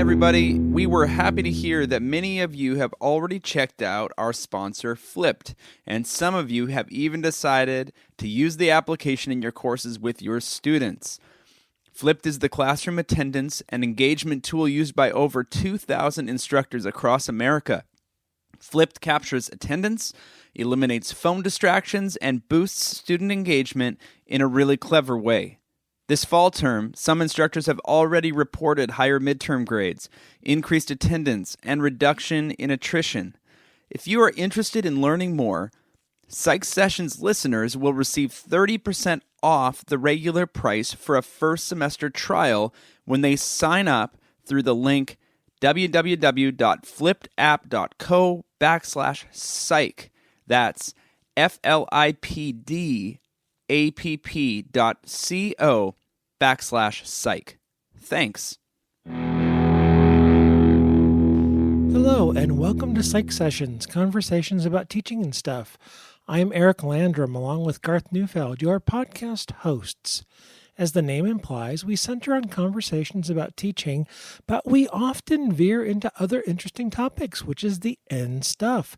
everybody. We were happy to hear that many of you have already checked out our sponsor, Flipped, and some of you have even decided to use the application in your courses with your students. Flipped is the classroom attendance and engagement tool used by over 2,000 instructors across America. Flipped captures attendance, eliminates phone distractions, and boosts student engagement in a really clever way. This fall term, some instructors have already reported higher midterm grades, increased attendance, and reduction in attrition. If you are interested in learning more, Psych Sessions listeners will receive 30% off the regular price for a first semester trial when they sign up through the link www.flippedapp.co/psych. That's FLIPDAPP.co/psych. Thanks. Hello, and welcome to Psych Sessions, conversations about teaching and stuff. I am Eric Landrum, along with Garth Neufeld, your podcast hosts. As the name implies, we center on conversations about teaching, but we often veer into other interesting topics, which is the end stuff.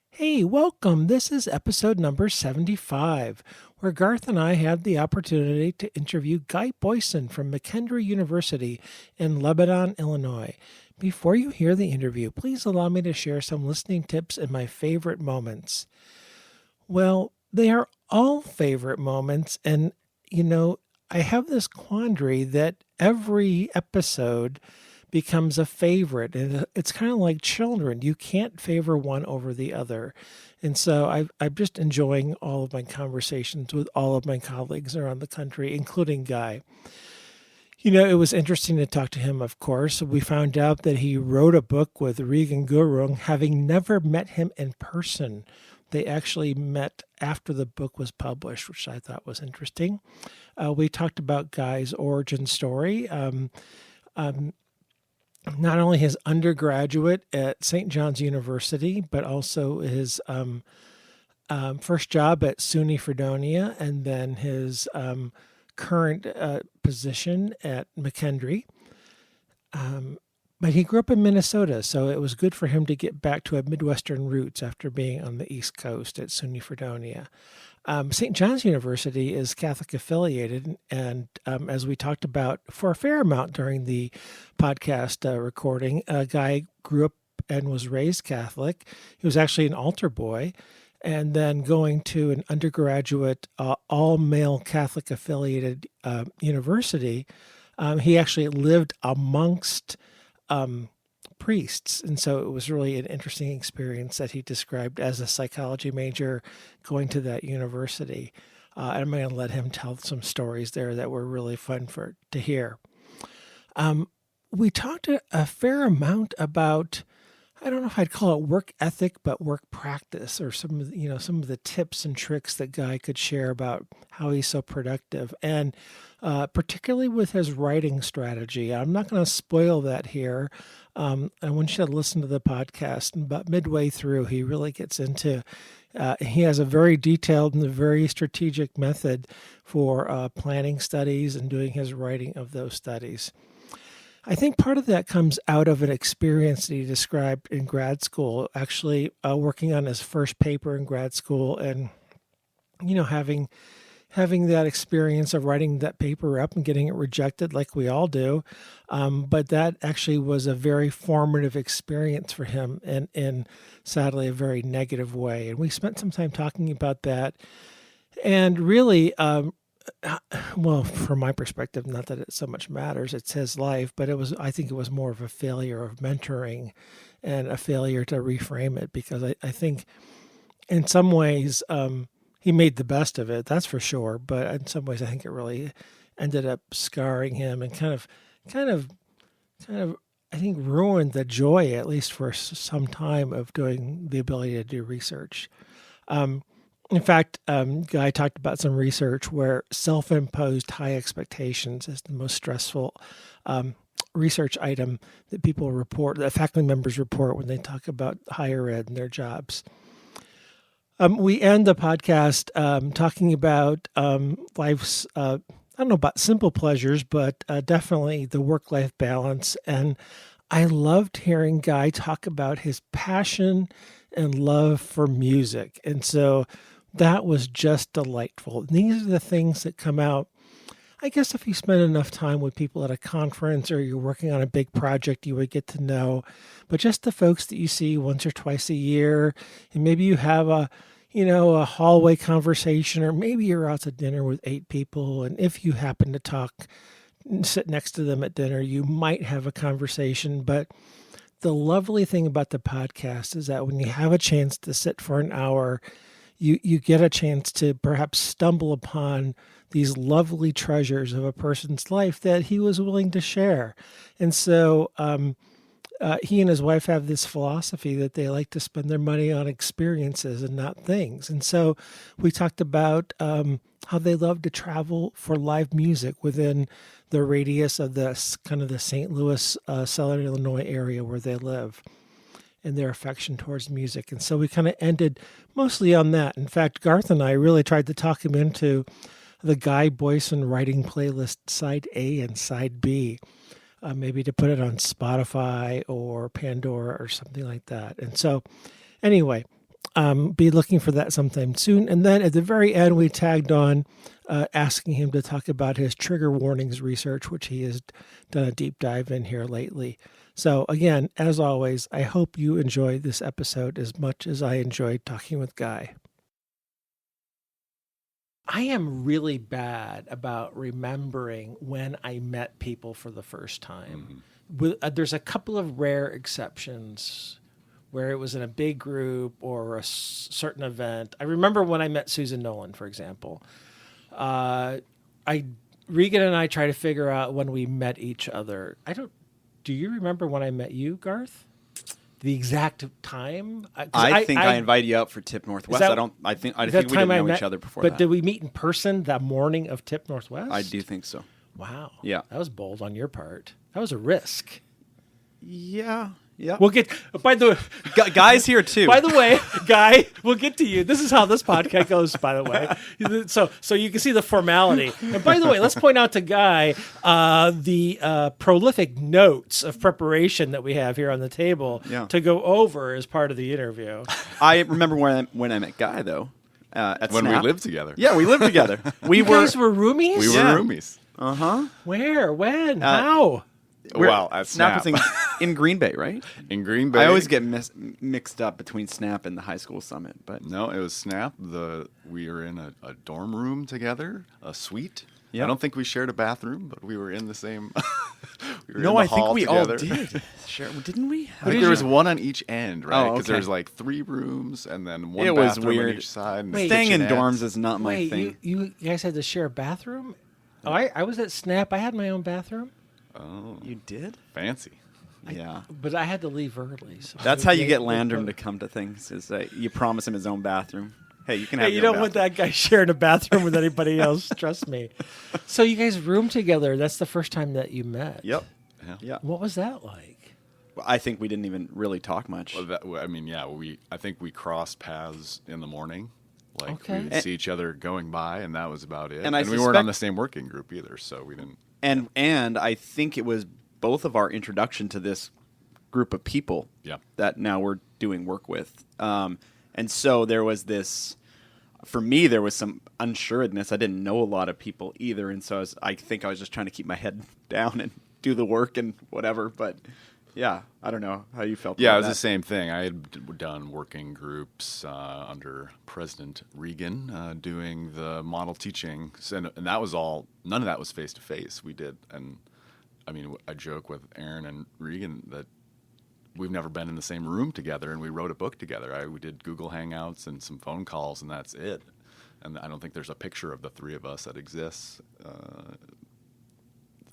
Hey, welcome. This is episode number 75, where Garth and I had the opportunity to interview Guy Boysen from McKendree University in Lebanon, Illinois. Before you hear the interview, please allow me to share some listening tips and my favorite moments. Well, they are all favorite moments, and, I have this quandary that every episode becomes a favorite, and it's kind of like children. You can't favor one over the other. And so I'm just enjoying all of my conversations with all of my colleagues around the country, including Guy. It was interesting to talk to him, of course. We found out that he wrote a book with Regan Gurung, having never met him in person. They actually met after the book was published, which I thought was interesting. We talked about Guy's origin story. Not only his undergraduate at St. John's University, but also his first job at SUNY Fredonia, and then his current position at McKendree. But he grew up in Minnesota, so it was good for him to get back to a Midwestern roots after being on the East Coast at SUNY Fredonia. St. John's University is Catholic affiliated, and as we talked about for a fair amount during the podcast recording, a guy grew up and was raised Catholic. He was actually an altar boy, and then going to an undergraduate all-male Catholic affiliated university, he actually lived amongst priests. And so it was really an interesting experience that he described as a psychology major going to that university. And I'm going to let him tell some stories there that were really fun to hear. We talked a fair amount about, I don't know if I'd call it work ethic, but work practice, or some of the tips and tricks that Guy could share about how he's so productive, and particularly with his writing strategy. I'm not going to spoil that here. I want you to listen to the podcast. And about midway through, he really gets into. He has a very detailed and a very strategic method for planning studies and doing his writing of those studies. I think part of that comes out of an experience that he described in grad school, actually working on his first paper in grad school, and having that experience of writing that paper up and getting it rejected like we all do. But that actually was a very formative experience for him, and in sadly a very negative way. And we spent some time talking about that, and really well, from my perspective, not that it so much matters, it's his life, but I think it was more of a failure of mentoring and a failure to reframe it, because I think in some ways he made the best of it, that's for sure, but in some ways I think it really ended up scarring him and kind of I think ruined the joy, at least for some time, of doing the ability to do research. In fact, Guy talked about some research where self-imposed high expectations is the most stressful research item that people report, that faculty members report when they talk about higher ed and their jobs. We end the podcast talking about life's, I don't know about simple pleasures, but definitely the work-life balance. And I loved hearing Guy talk about his passion and love for music. And so that was just delightful. And these are the things that come out. I guess if you spend enough time with people at a conference or you're working on a big project, you would get to know. But just the folks that you see once or twice a year, and maybe you have a hallway conversation, or maybe you're out to dinner with 8 people. And if you happen to talk and sit next to them at dinner, you might have a conversation. But the lovely thing about the podcast is that when you have a chance to sit for an hour, you get a chance to perhaps stumble upon these lovely treasures of a person's life that he was willing to share. And so he and his wife have this philosophy that they like to spend their money on experiences and not things. And so we talked about how they love to travel for live music within the radius of the kind of the St. Louis, Southern Illinois area where they live, and their affection towards music. And so we kind of ended mostly on that. In fact, Garth and I really tried to talk him into the Guy Boysen writing playlist Side A and Side B, maybe to put it on Spotify or Pandora or something like that. And so anyway, be looking for that sometime soon. And then at the very end, we tagged on asking him to talk about his trigger warnings research, which he has done a deep dive in here lately. So again, as always, I hope you enjoyed this episode as much as I enjoyed talking with Guy. I am really bad about remembering when I met people for the first time. There's a couple of rare exceptions where it was in a big group or a certain event. I remember when I met Susan Nolan, for example. Regan and I try to figure out when we met each other. Do you remember when I met you, Garth? The exact time? I think I invited you out for Tip Northwest. I think we didn't know each other before that. But did we meet in person that morning of Tip Northwest? I do think so. Wow. Yeah. That was bold on your part. That was a risk. Yeah. Yeah. We'll get, by the way, Guy's here too. By the way, Guy, we'll get to you. This is how this podcast goes, by the way. So you can see the formality. And by the way, let's point out to Guy the prolific notes of preparation that we have here on the table to go over as part of the interview. I remember when I met Guy, though. At when Snap. we lived together. Yeah, we lived together. You guys were roomies? We were roomies. Uh-huh. Where? When? How? Well, at Snap. Was in Green Bay, right? In Green Bay. I always get mixed up between Snap and the high school summit. But no, it was Snap. We were in a dorm room together, a suite. Yep. I don't think we shared a bathroom, but we were in the same. I think we together. all did. Didn't we? I think there was one on each end, right? Because okay. there was like 3 rooms and then one it was bathroom weird. on each side. And staying in dorms is not my thing. You guys had to share a bathroom? Oh, I was at Snap. I had my own bathroom. Oh, you did? Fancy. Yeah, but I had to leave early. So that's how you get Landrum to come to things. Is that you promise him his own bathroom. Hey, you can have. Hey, you don't want that guy sharing a bathroom with anybody else. Trust me. So you guys roomed together. That's the first time that you met. Yep. Yeah. What was that like? Well, I think we didn't even really talk much. I think we crossed paths in the morning. Like okay. we would see each other going by, and that was about it. And we weren't on the same working group either, so we didn't. And I think it was both of our introduction to this group of people that now we're doing work with. And so there was this, for me, there was some unsuredness. I didn't know a lot of people either. And so I think I was just trying to keep my head down and do the work and whatever. But yeah, I don't know how you felt about it was that. the same thing. I had done working groups under President Reagan doing the model teaching. And that was all, none of that was face-to-face. We did, and I mean, I joke with Aaron and Regan that we've never been in the same room together, and we wrote a book together. We did Google Hangouts and some phone calls, and that's it. And I don't think there's a picture of the 3 of us that exists.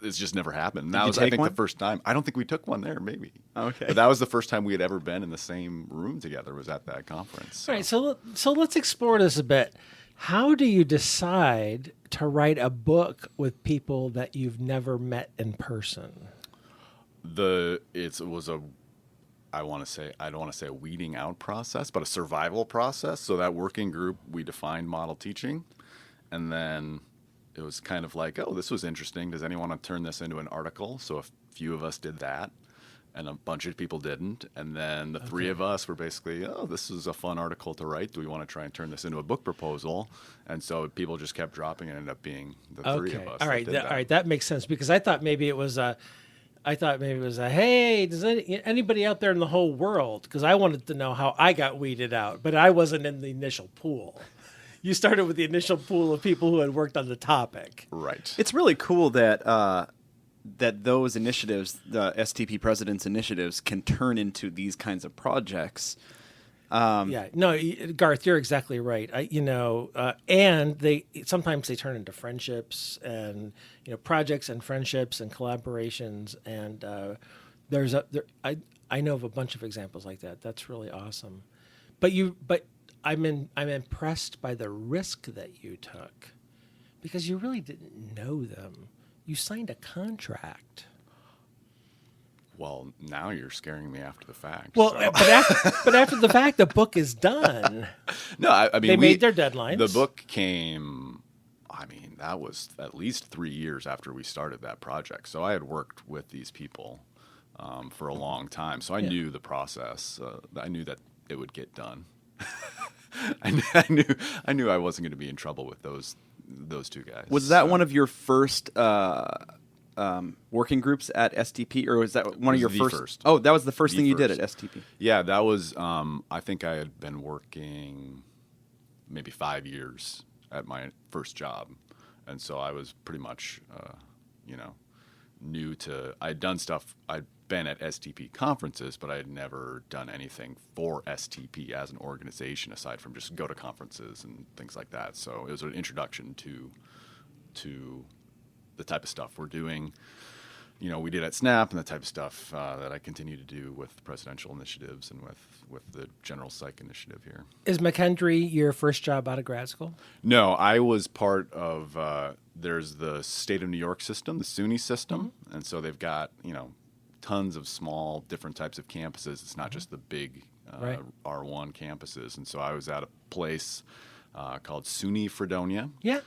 It's just never happened. That was, I think, the first time. I don't think we took one there, maybe. Okay. But that was the first time we had ever been in the same room together, was at that conference. All right, so let's explore this a bit. How do you decide to write a book with people that you've never met in person? It was a, I don't want to say a weeding out process, but a survival process. So that working group, we defined model teaching, and then it was kind of like, oh, this was interesting. Does anyone want to turn this into an article? So a few of us did that. and a bunch of people didn't. And then the three of us were basically, oh, this is a fun article to write. Do we want to try and turn this into a book proposal? And so people just kept dropping, and ended up being the three of us. All right. that did All right. That makes sense, because I thought maybe it was a, hey, does anybody out there in the whole world? Because I wanted to know how I got weeded out, but I wasn't in the initial pool. You started with the initial pool of people who had worked on the topic. Right. It's really cool that that those initiatives, the STP President's initiatives, can turn into these kinds of projects. Garth, you're exactly right. And they sometimes turn into friendships and projects and friendships and collaborations. And I know of a bunch of examples like that. That's really awesome. But I'm impressed by the risk that you took, because you really didn't know them. You signed a contract. Well, now you're scaring me after the fact. Well, so. but after the fact, the book is done. No, I mean, they made their deadlines. The book came, that was at least 3 years after we started that project. So I had worked with these people for a long time. So I knew the process. I knew that it would get done. I knew I wasn't going to be in trouble with those two guys. Was that one of your first working groups at STP, or was that one of your first? Oh, that was the first thing you did at STP. Yeah, that was. I think I had been working maybe 5 years at my first job, and so I was pretty much, new to. I'd done stuff. I'd been at STP conferences, but I had never done anything for STP as an organization aside from just go to conferences and things like that. So it was an introduction to the type of stuff we're doing, we did at SNAP, and the type of stuff that I continue to do with presidential initiatives and with the general psych initiative here. Is McKendree your first job out of grad school? No, I was part of, there's the state of New York system, the SUNY system, and so they've got, tons of small different types of campuses. It's not just the big R1 campuses. And so I was at a place called SUNY Fredonia. Yeah.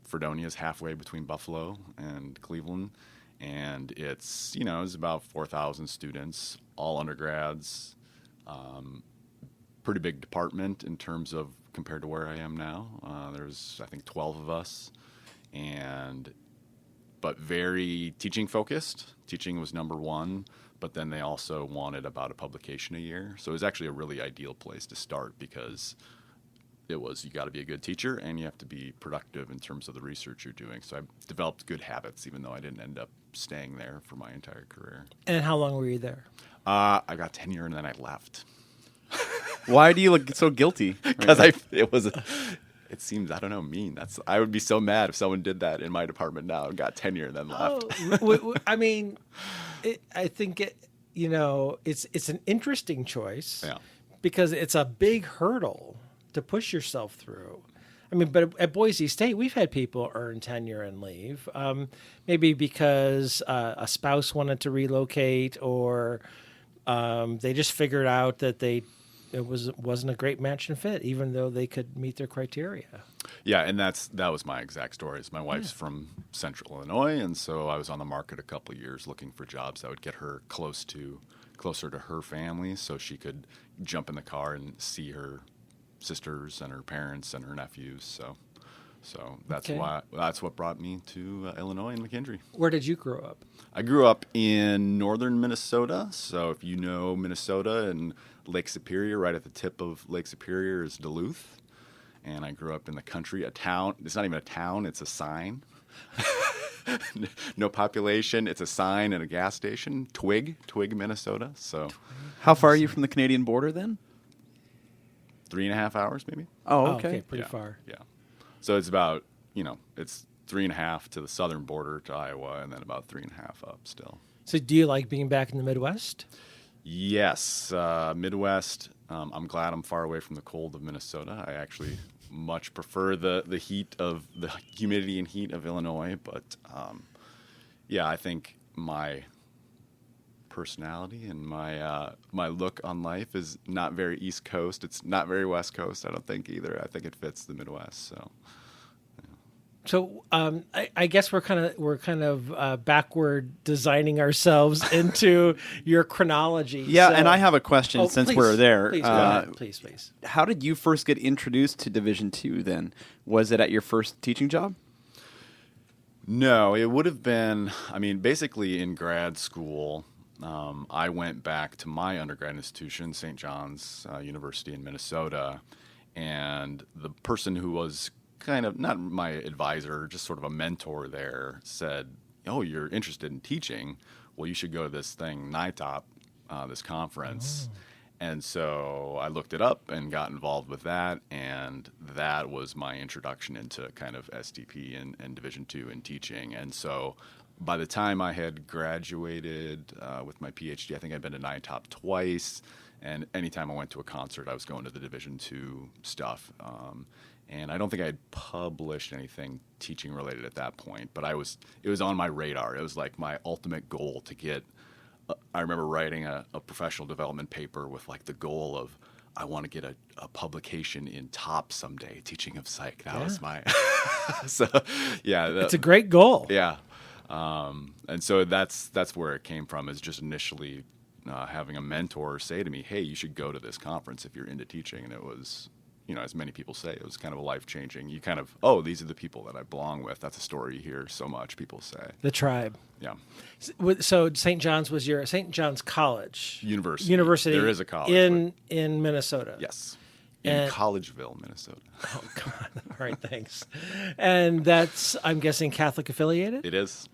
Fredonia is halfway between Buffalo and Cleveland. And it's, it's about 4,000 students, all undergrads. Pretty big department in terms of compared to where I am now. There's, I think, 12 of us. But very teaching focused. Teaching was number one, but then they also wanted about a publication a year. So it was actually a really ideal place to start, because it was, you got to be a good teacher and you have to be productive in terms of the research you're doing. So I developed good habits, even though I didn't end up staying there for my entire career. And how long were you there? I got tenure and then I left. Why do you look so guilty? Because it seems, I don't know, mean. I would be so mad if someone did that in my department now and got tenure and then left. I think it's an interesting choice. Yeah. Because it's a big hurdle to push yourself through. But at Boise State, we've had people earn tenure and leave, maybe because a spouse wanted to relocate, or they just figured out that it wasn't a great match and fit, even though they could meet their criteria. Yeah, and that was my exact story. My wife's from Central Illinois, and so I was on the market a couple of years looking for jobs that would get her closer to her family, so she could jump in the car and see her sisters and her parents and her nephews. So that's what brought me to Illinois and McKendree. Where did you grow up? I grew up in northern Minnesota. So if you know Minnesota and Lake Superior, right at the tip of Lake Superior is Duluth. And I grew up in the country, a town. It's not even a town, it's a sign. No population, it's a sign and a gas station. Twig, Minnesota. So, how far are you from the Canadian border then? 3.5 hours, maybe. Oh, okay. Pretty far. Yeah. So it's about, it's 3.5 to the southern border to Iowa, and then about 3.5 up still. So do you like being back in the Midwest? Yes. Midwest. I'm glad I'm far away from the cold of Minnesota. I actually much prefer the humidity and heat of Illinois. But, I think my personality and my look on life is not very East Coast. It's not very West Coast, I don't think, either. I think it fits the Midwest. So, So I guess we're kind of backward designing ourselves into your chronology. Yeah, So- and I have a question since please, we're there. Please, go ahead. Please. How did you first get introduced to Division II then? Was it at your first teaching job? No, it would have been, basically in grad school, I went back to my undergrad institution, St. John's University in Minnesota, and the person who was kind of, not my advisor, just sort of a mentor there, said, "Oh, you're interested in teaching? Well, you should go to this thing, NITOP, this conference." And so I looked it up and got involved with that, and that was my introduction into kind of STP and Division II in teaching. And so by the time I had graduated with my PhD, I think I'd been to NITOP twice, and anytime I went to a concert, I was going to the Division II stuff. And I don't think I had published anything teaching related at that point, but it was on my radar. It was like my ultimate goal to get. I remember writing a professional development paper with like the goal of I want to get a publication in TOP someday, teaching of psych. That was my so yeah. It's a great goal. Yeah, and so that's where it came from. Is just initially having a mentor say to me, "Hey, you should go to this conference if you're into teaching," and it was. As many people say, it was kind of a life-changing. You kind of, these are the people that I belong with. That's a story you hear so much, people say. The tribe. Yeah. So St. John's was your St. John's College. University. There is a college. In Minnesota. Yes. In Collegeville, Minnesota. Oh, come on. All right, thanks. And that's, I'm guessing, Catholic affiliated? It is.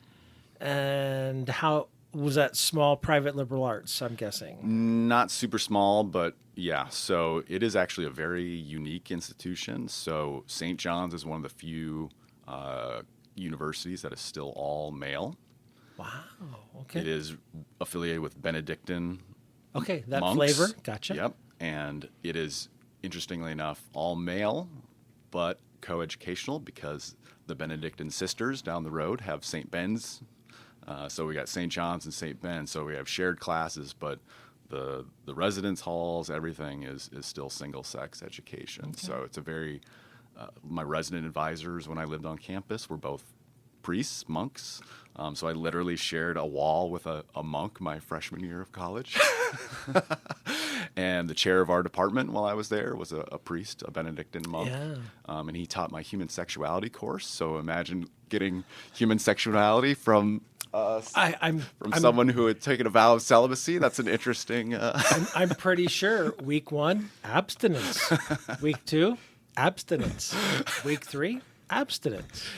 And how was that small private liberal arts, I'm guessing? Not super small, but yeah. So it is actually a very unique institution. So St. John's is one of the few universities that is still all male. Wow. Okay. It is affiliated with Benedictine Okay, that monks. flavor. Gotcha. Yep. And it is, interestingly enough, all male, but coeducational because the Benedictine sisters down the road have St. Ben's. So we got St. John's and St. Ben's. So we have shared classes, but the residence halls, everything is still single-sex education. Okay. So it's a very my resident advisors when I lived on campus were both priests, monks. So I literally shared a wall with a monk my freshman year of college. And the chair of our department while I was there was a priest, a Benedictine monk. Yeah. And he taught my human sexuality course. So imagine getting human sexuality from someone who had taken a vow of celibacy. That's an interesting... I'm pretty sure week 1, abstinence. Week 2, abstinence. Week 3, abstinence.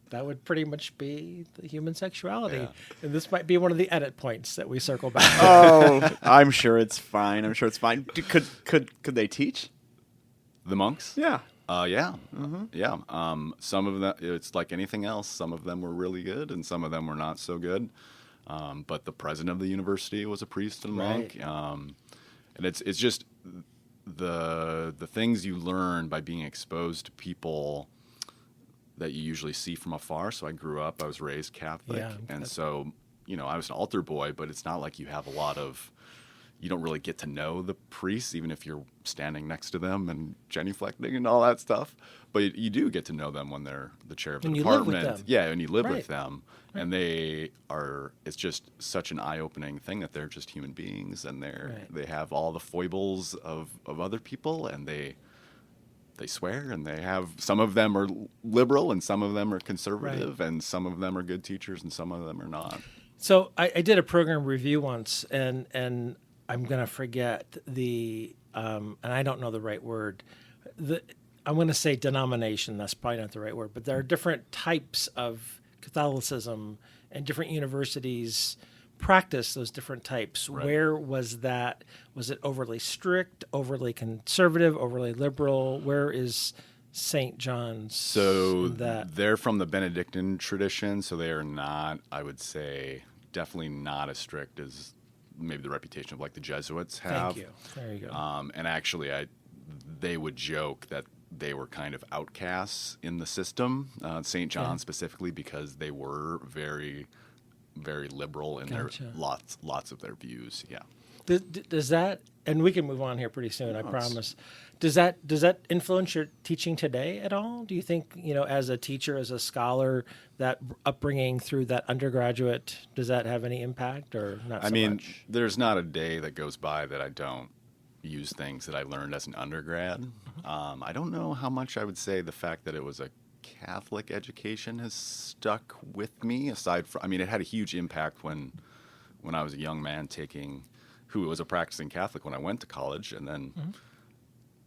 That would pretty much be the human sexuality. Yeah. And this might be one of the edit points that we circle back to. Oh, I'm sure it's fine. Could they teach? The monks? Yeah. Yeah. Mm-hmm. Yeah. Some of them, it's like anything else. Some of them were really good and some of them were not so good. But the president of the university was a priest and monk. Right. And it's just the things you learn by being exposed to people that you usually see from afar. So I was raised Catholic. Yeah, and so, I was an altar boy, but it's not like you have you don't really get to know the priests, even if you're standing next to them and genuflecting and all that stuff. But you do get to know them when they're the chair of the department. You live with them. Yeah, and you live with them. Right. And it's just such an eye-opening thing that they're just human beings and they have all the foibles of other people, and they swear, and some of them are liberal and some of them are conservative, and some of them are good teachers and some of them are not. So I did a program review once, and I'm going to forget and I don't know the right word. I'm going to say denomination. That's probably not the right word, but there are different types of Catholicism, and different universities practice those different types. Right. Where was that? Was it overly strict, overly conservative, overly liberal? Where is St. John's? So they're from the Benedictine tradition, so they are not, I would say, definitely not as strict as maybe the reputation of like the Jesuits have. Thank you. There you go. And actually, they would joke that they were kind of outcasts in the system, St. John specifically, because they were very, very liberal in their lots of their views. Yeah. Does that, and we can move on here pretty soon, I promise. Does that influence your teaching today at all? Do you think, as a teacher, as a scholar, that upbringing through that undergraduate, does that have any impact or not so much? There's not a day that goes by that I don't use things that I learned as an undergrad. I don't know how much I would say the fact that it was a Catholic education has stuck with me, aside from, it had a huge impact when I was a young man who was a practicing Catholic when I went to college, and then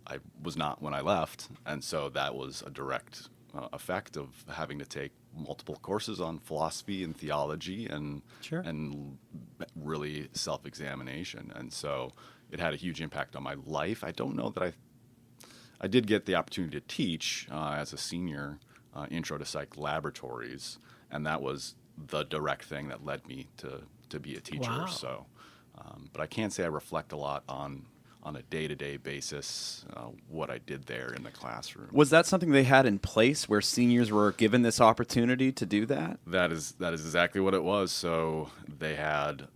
I was not when I left. And so that was a direct effect of having to take multiple courses on philosophy and theology and really self-examination. And so it had a huge impact on my life. I don't know that I did get the opportunity to teach as a senior intro to psych laboratories, and that was the direct thing that led me to be a teacher. Wow. So, but I can't say I reflect a lot on a day-to-day basis what I did there in the classroom. Was that something they had in place where seniors were given this opportunity to do that? That is exactly what it was. So they had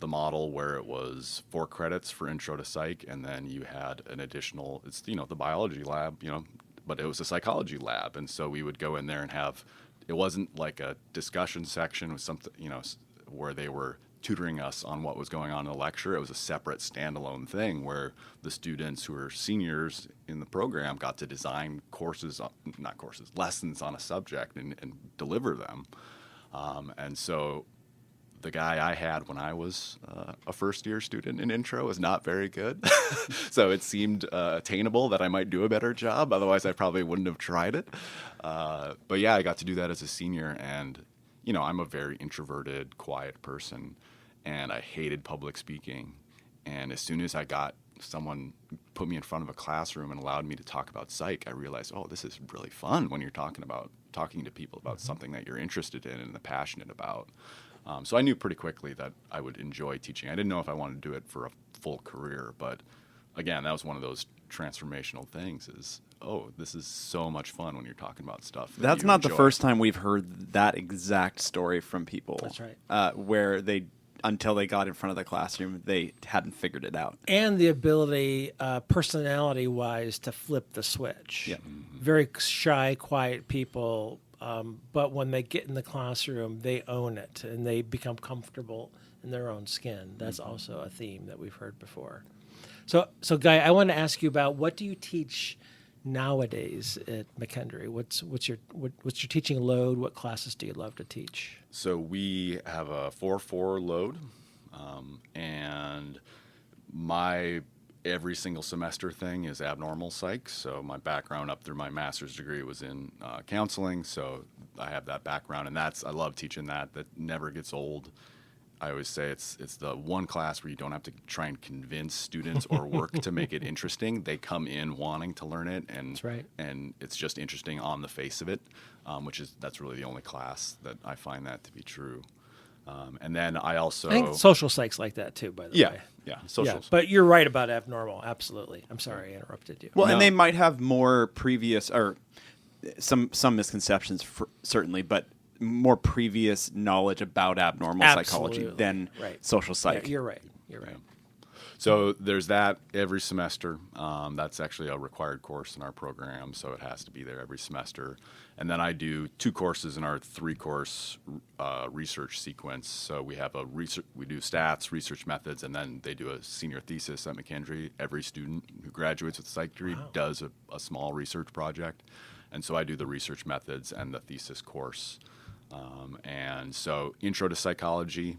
the model where it was 4 credits for intro to psych, and then you had an additional, it's the biology lab, but it was a psychology lab, and so we would go in there and it wasn't like a discussion section with something, where they were tutoring us on what was going on in the lecture. It was a separate standalone thing where the students who were seniors in the program got to design lessons on a subject and deliver them. And so the guy I had when I was a first-year student in intro was not very good. So it seemed attainable that I might do a better job. Otherwise, I probably wouldn't have tried it. But yeah, I got to do that as a senior. And, I'm a very introverted, quiet person, and I hated public speaking. And as soon as I got someone put me in front of a classroom and allowed me to talk about psych, I realized, this is really fun when you're talking to people about something that you're interested in and passionate about. So I knew pretty quickly that I would enjoy teaching. I didn't know if I wanted to do it for a full career, but again, that was one of those transformational things this is so much fun when you're talking about stuff. That's not the first time we've heard that exact story from people. That's right. Where until they got in front of the classroom, they hadn't figured it out. And the ability, personality-wise, to flip the switch. Yeah. Mm-hmm. Very shy, quiet people, but when they get in the classroom, they own it, and they become comfortable in their own skin. That's also a theme that we've heard before. So Guy, I want to ask you about, what do you teach nowadays at McKendree? What's your teaching load? What classes do you love to teach? So we have a 4-4 load, and my every single semester thing is abnormal psych. So my background up through my master's degree was in counseling, so I have that background, and I love teaching that. That never gets old. I always say it's the one class where you don't have to try and convince students or work to make it interesting. They come in wanting to learn it, and That's right. And it's just interesting on the face of it, that's really the only class that I find that to be true. And then I think social psych's like that too, by the way. Yeah, social. Yeah, but you're right about abnormal. Absolutely. I'm sorry I interrupted you. Well, No. and they might have more previous, or some misconceptions, certainly, but more previous knowledge about abnormal psychology than social psych. Yeah, you're right. You're right. So there's that every semester. That's actually a required course in our program, so it has to be there every semester. And then I do 2 courses in our 3-course research sequence. So we do stats, research methods, and then they do a senior thesis at McKendree. Every student who graduates with a psych degree does a small research project. And so I do the research methods and the thesis course. And so intro to psychology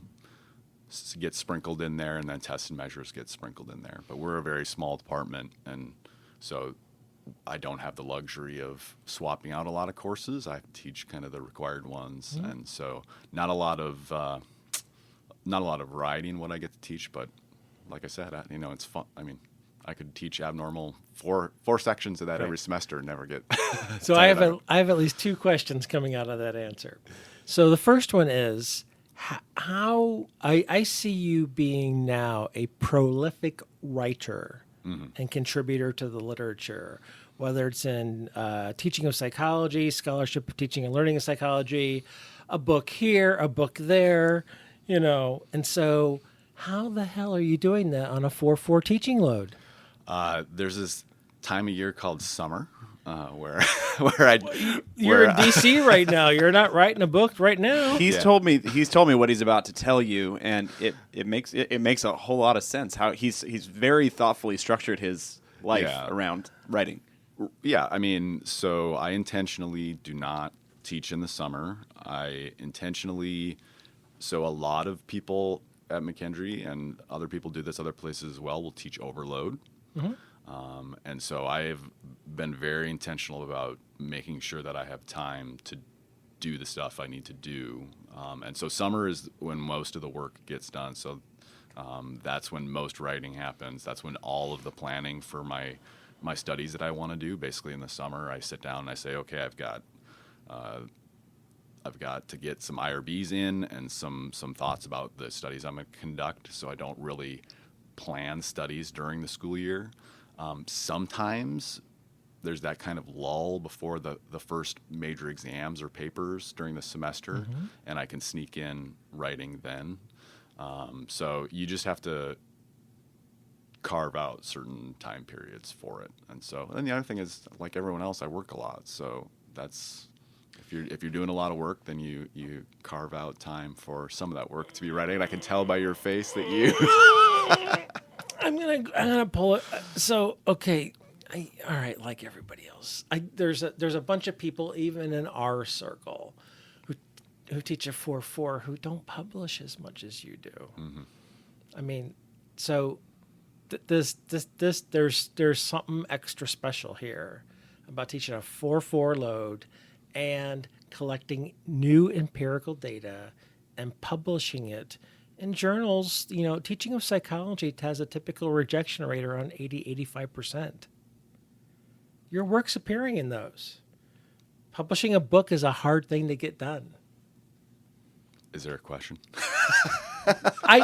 gets sprinkled in there, and then tests and measures get sprinkled in there. But we're a very small department, and so I don't have the luxury of swapping out a lot of courses. I teach kind of the required ones, and so not a lot of variety in what I get to teach. But like I said, it's fun. I could teach abnormal 4 sections of that every semester and never get. So I have at least 2 questions coming out of that answer. So the first one is, how I see you being now a prolific writer and contributor to the literature, whether it's in teaching of psychology, scholarship of teaching and learning of psychology, a book here, a book there, and so How the hell are you doing that on a 4-4 teaching load? There's this time of year called summer where where You're in DC right now. You're not writing a book right now. He's told me what he's about to tell you, and it makes a whole lot of sense. How he's very thoughtfully structured his life around writing. Yeah, I mean, so I intentionally do not teach in the summer. So a lot of people at McKendree and other people do this other places as well will teach overload. Mm-hmm. And so I've been very intentional about making sure that I have time to do the stuff I need to do. And so summer is when most of the work gets done. So that's when most writing happens. That's when all of the planning for my studies that I want to do, basically in the summer, I sit down and I say, okay, I've got to get some IRBs in and some thoughts about the studies I'm going to conduct. So I don't really plan studies during the school year. Sometimes there's that kind of lull before the first major exams or papers during the semester, and I can sneak in writing then. So you just have to carve out certain time periods for it. And the other thing is, like everyone else, I work a lot. So that's if you're doing a lot of work, then you carve out time for some of that work to be writing. And I can tell by your face that you. I'm gonna pull it. So okay, all right. Like everybody else, there's a bunch of people even in our circle who teach a 4-4 who don't publish as much as you do. Mm-hmm. I mean, so there's something extra special here about teaching a 4-4 load and collecting new empirical data and publishing it in journals. You know, teaching of psychology has a typical rejection rate around 80-85%. Your work's appearing in those. Publishing a book is a hard thing to get done. Is there a question?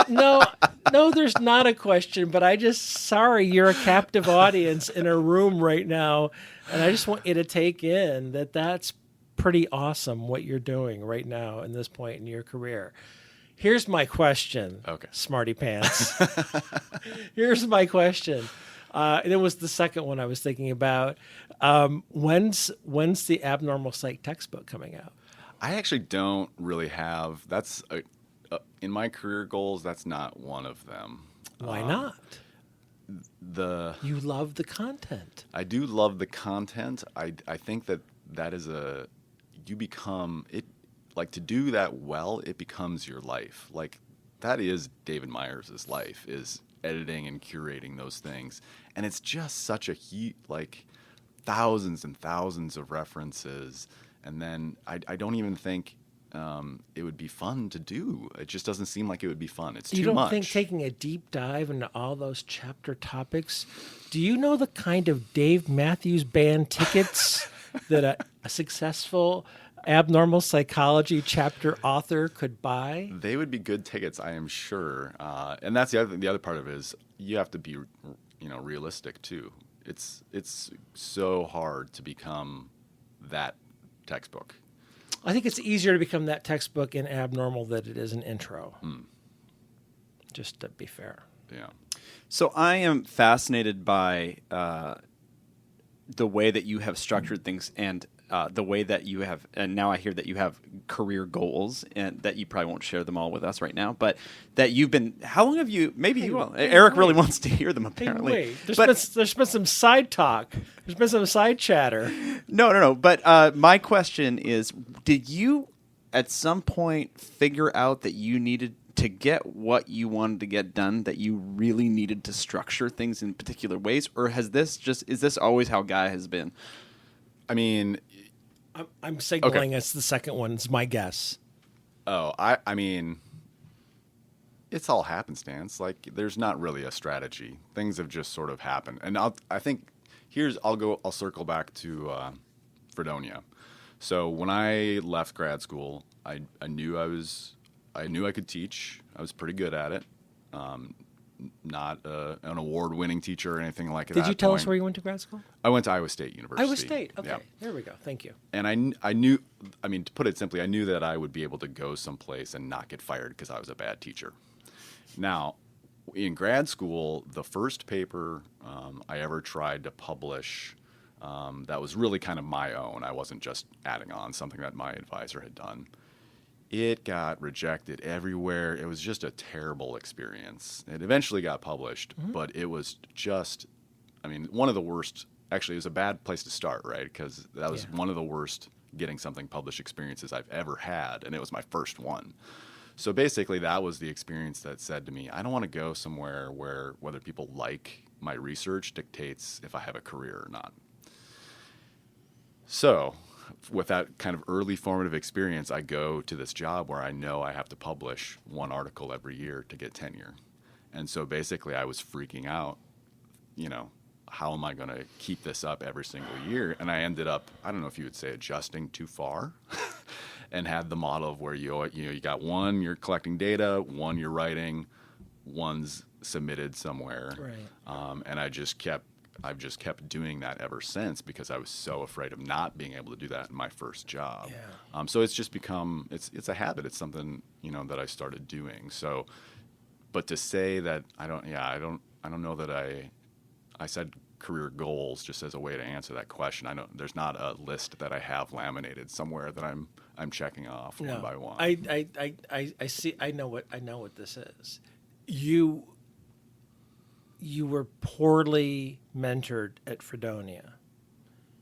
No, there's not a question, but sorry, you're a captive audience in a room right now, and I just want you to take in that that's pretty awesome what you're doing right now in this point in your career. Here's my question, okay, smarty pants. Here's my question. And it was the second one I was thinking about. When's the Abnormal Psych textbook coming out? I actually don't really have. That's in my career goals. That's not one of them. Why not? You love the content. I do love the content. I think that is you become it. Like, to do that well, it becomes your life. Like, that is David Myers's life, is editing and curating those things. And it's just such a thousands and thousands of references. And then I don't even think it would be fun to do. It just doesn't seem like it would be fun. It's too much. You don't think taking a deep dive into all those chapter topics, do you know the kind of Dave Matthews Band tickets that a successful abnormal psychology chapter author could buy? They would be good tickets, I am sure. And that's the other part of it is you have to be, realistic too. It's so hard to become that textbook. I think it's easier to become that textbook in abnormal than it is in intro. Just to be fair. Yeah. So I am fascinated by the way that you have structured things and the way that you have, and now I hear that you have career goals, and that you probably won't share them all with us right now, but that you've been, how long have you, maybe you will. Eric really wants to hear them, apparently. Hey, wait. There's been some side talk. There's been some side chatter. No. But my question is, did you at some point figure out that you needed to get what you wanted to get done, that you really needed to structure things in particular ways? Or is this always how Guy has been? I mean, I'm signaling it's the second one. It's my guess. Oh, I mean, it's all happenstance. Like, there's not really a strategy. Things have just sort of happened. And I'll circle back to Fredonia. So when I left grad school, I knew I could teach. I was pretty good at it. Not an award-winning teacher or anything like that. Did you tell us where you went to grad school? I went to Iowa State University. Iowa State. Okay, yeah. There we go. Thank you. And I knew, I mean, to put it simply, I knew that I would be able to go someplace and not get fired because I was a bad teacher. Now, in grad school, the first paper I ever tried to publish that was really kind of my own. I wasn't just adding on something that my advisor had done. It got rejected everywhere. It was just a terrible experience. It eventually got published, but it was just, I mean, one of the worst. Actually, it was a bad place to start, right? Because that was one of the worst getting something published experiences I've ever had, and it was my first one. So basically, that was the experience that said to me, I don't want to go somewhere where whether people like my research dictates if I have a career or not. So with that kind of early formative experience, I go to this job where I know I have to publish one article every year to get tenure. And so basically, I was freaking out, how am I going to keep this up every single year? And I ended up, I don't know if you would say adjusting too far, and had the model of where you got one, you're collecting data, one you're writing, one's submitted somewhere. Right. And I've just kept doing that ever since because I was so afraid of not being able to do that in my first job. Yeah. So it's just become, it's a habit. It's something, that I started doing. So, but to say that I don't know that I said career goals just as a way to answer that question. I know there's not a list that I have laminated somewhere that I'm checking off one by one. I see. I know what this is. You were poorly mentored at Fredonia.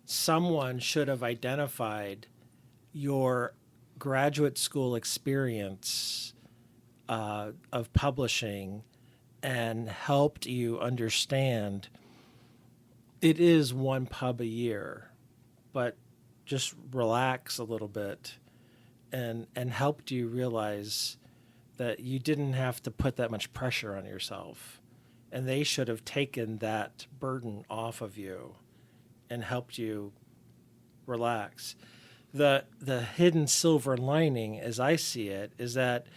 Someone should have identified your graduate school experience of publishing and helped you understand it is one pub a year, but just relax a little bit and helped you realize that you didn't have to put that much pressure on yourself. And they should have taken that burden off of you and helped you relax. The hidden silver lining, as I see it, is that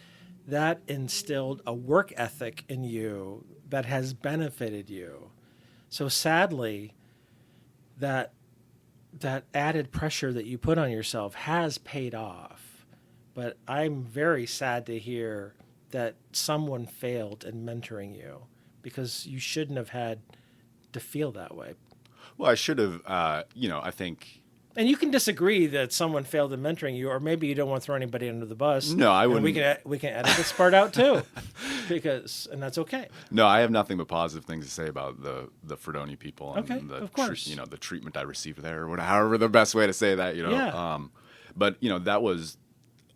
instilled a work ethic in you that has benefited you. So sadly, that added pressure that you put on yourself has paid off. But I'm very sad to hear that someone failed in mentoring you because you shouldn't have had to feel that way. Well, I should have, I think. And you can disagree that someone failed in mentoring you, or maybe you don't want to throw anybody under the bus. No, I wouldn't. We can edit this part out too, and that's okay. No, I have nothing but positive things to say about the Fredonia people and of course. The treatment I received there, or however the best way to say that. Yeah. But that was,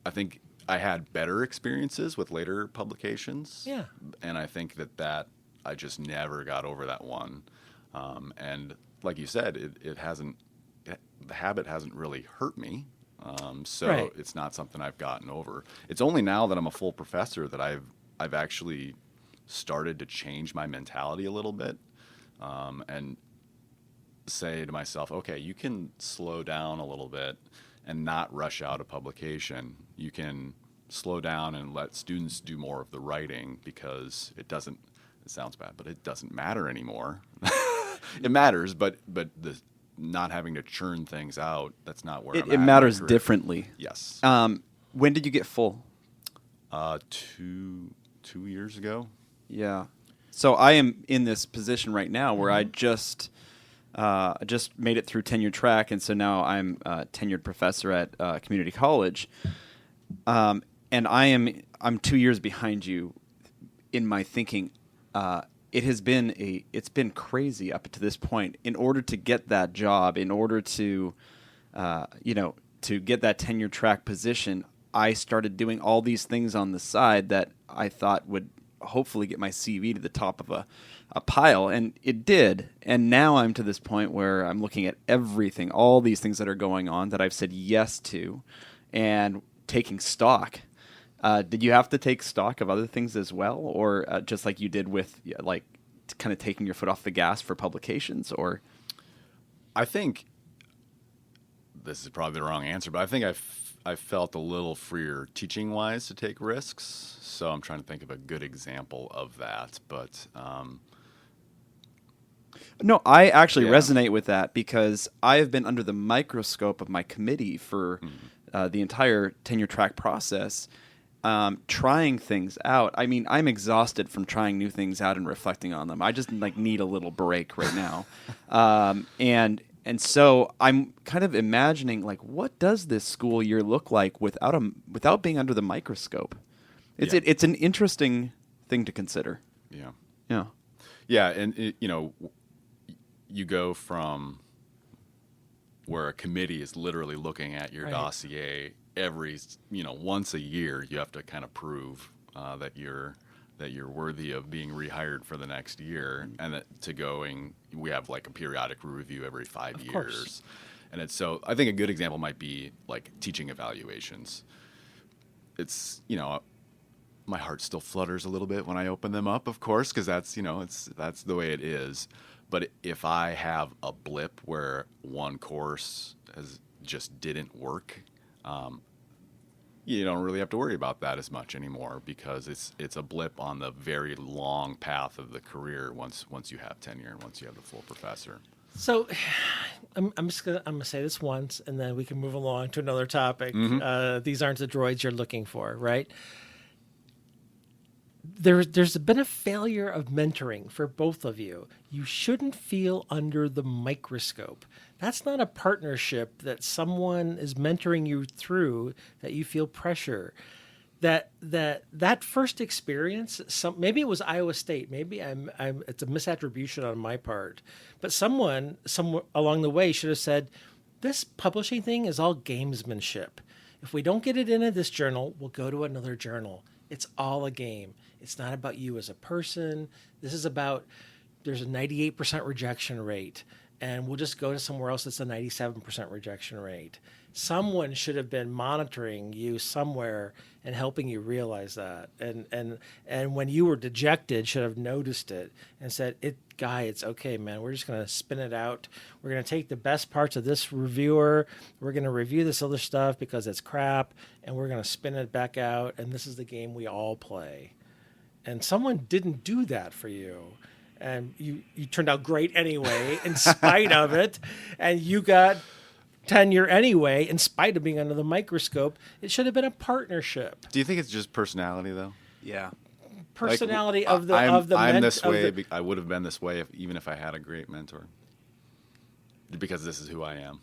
I think I had better experiences with later publications. Yeah. And I think that I just never got over that one. And like you said, it hasn't. The habit hasn't really hurt me, so right. It's not something I've gotten over. It's only now that I'm a full professor that I've actually started to change my mentality a little bit, and say to myself, okay, you can slow down a little bit and not rush out a publication. You can slow down and let students do more of the writing because it sounds bad, but it doesn't matter anymore. It matters, but the not having to churn things out, that's not where I'm at. It matters differently. Yes. When did you get full? 2 years ago. Yeah. So I am in this position right now where I just made it through tenure track, and so now I'm a tenured professor at community college. And I'm 2 years behind you in my thinking. It's been crazy up to this point. In order to get that job, in order to get that tenure track position, I started doing all these things on the side that I thought would hopefully get my CV to the top of a pile, and it did. And now I'm to this point where I'm looking at everything, all these things that are going on that I've said yes to, and taking stock. Did you have to take stock of other things as well, or just like you did with kind of taking your foot off the gas for publications? Or I think this is probably the wrong answer, but I think I felt a little freer teaching-wise to take risks. So I'm trying to think of a good example of that. But no, I actually resonate with that because I have been under the microscope of my committee for the entire tenure track process. trying things out. I mean, I'm exhausted from trying new things out and reflecting on them. I just need a little break right now. And so I'm kind of imagining what does this school year look like without being under the microscope? It's an interesting thing to consider. Yeah. Yeah. Yeah, and you go from where a committee is literally looking at your dossier every, once a year. You have to kind of prove that you're worthy of being rehired for the next year, and we have a periodic review every 5 years. Course. And so I think a good example might be teaching evaluations. It's my heart still flutters a little bit when I open them up, of course, because that's the way it is. But if I have a blip where one course just didn't work, you don't really have to worry about that as much anymore, because it's a blip on the very long path of the career once you have tenure and once you have the full professor. So I'm gonna say this once, and then we can move along to another topic. These aren't the droids you're looking for, right? There's been a failure of mentoring for both of you. You shouldn't feel under the microscope. That's not a partnership that someone is mentoring you through that you feel pressure. That first experience, maybe it was Iowa State, maybe it's a misattribution on my part, but someone along the way should have said, this publishing thing is all gamesmanship. If we don't get it into this journal, we'll go to another journal. It's all a game. It's not about you as a person. This is about, there's a 98% rejection rate, and we'll just go to somewhere else that's a 97% rejection rate. Someone should have been monitoring you somewhere and helping you realize that. And when you were dejected, should have noticed it and said, Guy, it's okay, man. We're just going to spin it out. We're going to take the best parts of this reviewer. We're going to review this other stuff because it's crap, and we're going to spin it back out, and this is the game we all play. And someone didn't do that for you. And you turned out great anyway, in spite of it. And you got tenure anyway, in spite of being under the microscope. It should have been a partnership. Do you think it's just personality, though? Yeah. Personality I'm this way. I would have been this way even if I had a great mentor, because this is who I am.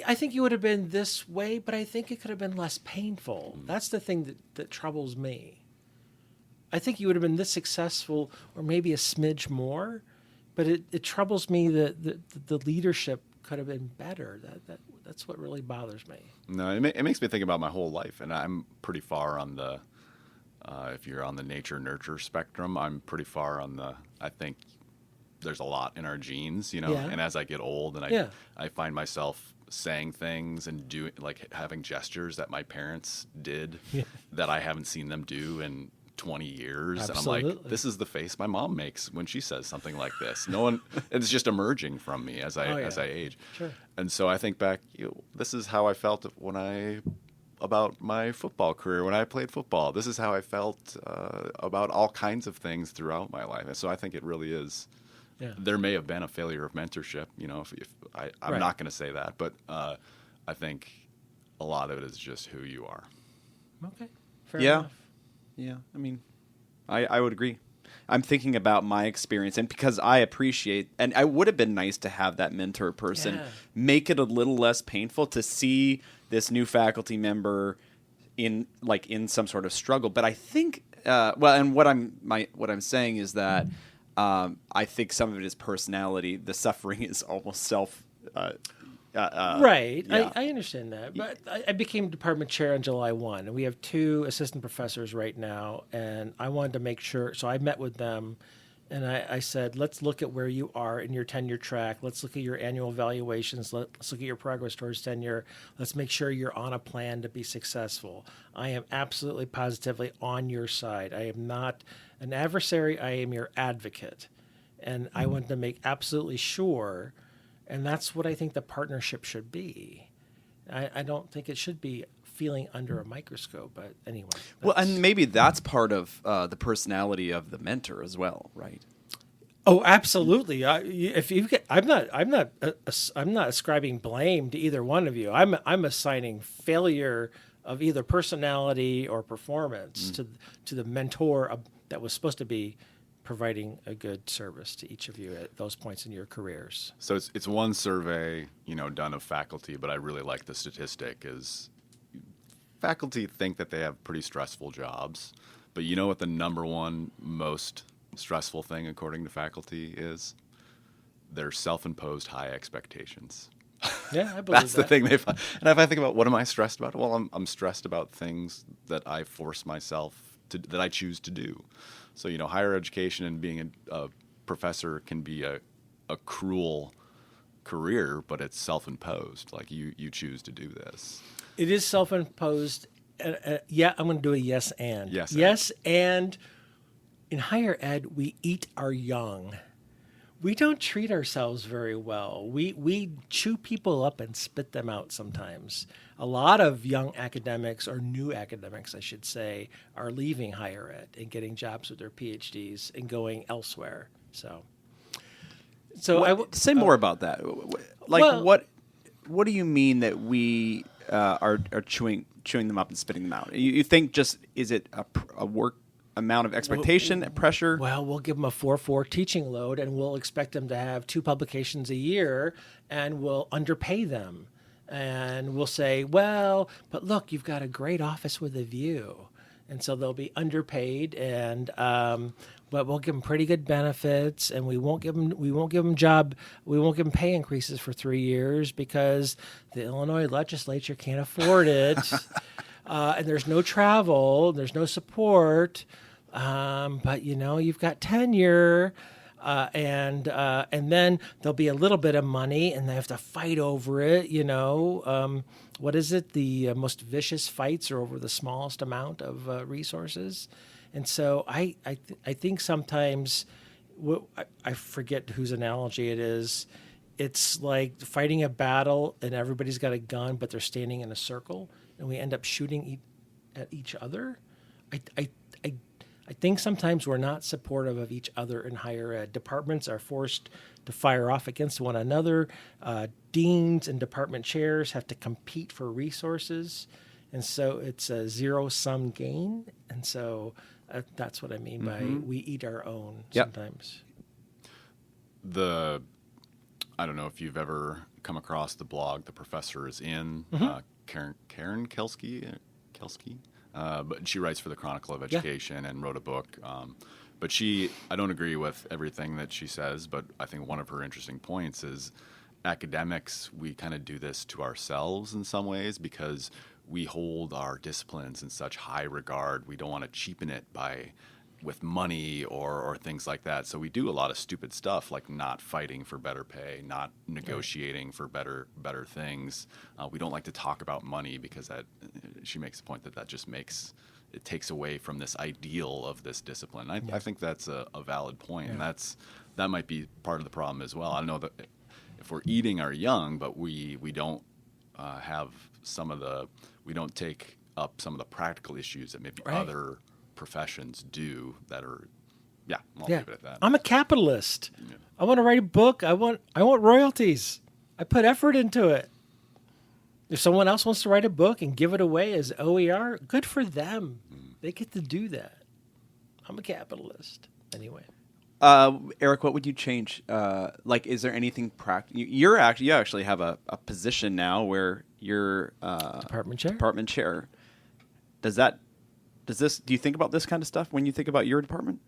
I think you would have been this way, but I think it could have been less painful. That's the thing that troubles me. I think you would have been this successful, or maybe a smidge more, but it troubles me that the leadership could have been better. That's what really bothers me. No, it makes me think about my whole life, and I'm pretty far on the, if you're on the nature-nurture spectrum, I'm pretty far on the, I think there's a lot in our genes, and as I get old and I find myself saying things and doing, having gestures that my parents did that I haven't seen them do in 20 years. Absolutely. And I'm like, this is the face my mom makes when she says something like this. No one, it's just emerging from me as I age. Sure. And so I think back, this is how I felt about my football career when I played football. This is how I felt about all kinds of things throughout my life. And so I think it really is. Yeah. There may have been a failure of mentorship, if I'm not going to say that, but I think a lot of it is just who you are. Okay. Fair enough. Yeah. I mean, I would agree. I'm thinking about my experience, and because I appreciate, and I would have been nice to have that mentor person make it a little less painful to see this new faculty member in some sort of struggle. But I think, and what I'm saying is that I think some of it is personality. The suffering is almost self. Right. Yeah. I understand that. But I became department chair on July 1, and we have 2 assistant professors right now, and I wanted to make sure. So I met with them, and I said, let's look at where you are in your tenure track. Let's look at your annual evaluations. Let's look at your progress towards tenure. Let's make sure you're on a plan to be successful. I am absolutely positively on your side. I am not an adversary. I am your advocate. And I wanted to make absolutely sure. And that's what I think the partnership should be. I don't think it should be feeling under a microscope, but anyway. Well, and maybe that's part of the personality of the mentor as well, right? Oh, absolutely. I'm not ascribing blame to either one of you. I'm assigning failure of either personality or performance to the mentor that was supposed to be providing a good service to each of you at those points in your careers. So it's one survey, done of faculty, but I really like the statistic is faculty think that they have pretty stressful jobs, but you know what the number one most stressful thing according to faculty is? Their self-imposed high expectations. Yeah, I believe That's the thing they find. And if I think about what am I stressed about? Well, I'm stressed about things that I force myself that I choose to do. So, higher education and being a professor can be a cruel career, but it's self-imposed. Like you choose to do this. It is self-imposed. Yeah, I'm going to do a yes and. Yes and in higher ed, we eat our young. We don't treat ourselves very well. We chew people up and spit them out sometimes. A lot of young academics, or new academics, I should say, are leaving higher ed and getting jobs with their PhDs and going elsewhere. So say more about that. What do you mean that we are chewing them up and spitting them out? You think is it a work amount of expectation, pressure? Well, we'll give them a 4.4 teaching load, and we'll expect them to have 2 publications a year, and we'll underpay them. And we'll say, well, but look, you've got a great office with a view. And so they'll be underpaid, but we'll give them pretty good benefits, and we won't give them pay increases for 3 years because the Illinois legislature can't afford it. And there's no travel, there's no support, but you've got tenure, and then there'll be a little bit of money, and they have to fight over it. What is it? The most vicious fights are over the smallest amount of resources, and so I think sometimes I forget whose analogy it is. It's like fighting a battle, and everybody's got a gun, but they're standing in a circle. And we end up shooting at each other. I think sometimes we're not supportive of each other in higher ed. Departments are forced to fire off against one another. Deans and department chairs have to compete for resources. And so it's a zero-sum game. And so that's what I mean by we eat our own sometimes. I don't know if you've ever come across the blog The Professor is In. Karen Kelsky, but she writes for the Chronicle of Education and wrote a book. But I don't agree with everything that she says, but I think one of her interesting points is academics, we kind of do this to ourselves in some ways because we hold our disciplines in such high regard. We don't want to cheapen it with money or things like that. So we do a lot of stupid stuff like not fighting for better pay, not negotiating for better things. We don't like to talk about money because she makes the point that just it takes away from this ideal of this discipline. I think that's a valid point, and that might be part of the problem as well. I don't know that if we're eating our young, but we don't have we don't take up some of the practical issues that maybe other professions do that are I'll leave it at that. I'm a capitalist. I want to write a book. I want royalties. I put effort into it. If someone else wants to write a book and give it away as OER, good for them. They get to do that. I'm a capitalist. Anyway. Eric, what would you change? Is there anything practical? You actually have a position now where you're Department chair. Do you think about this kind of stuff when you think about your department?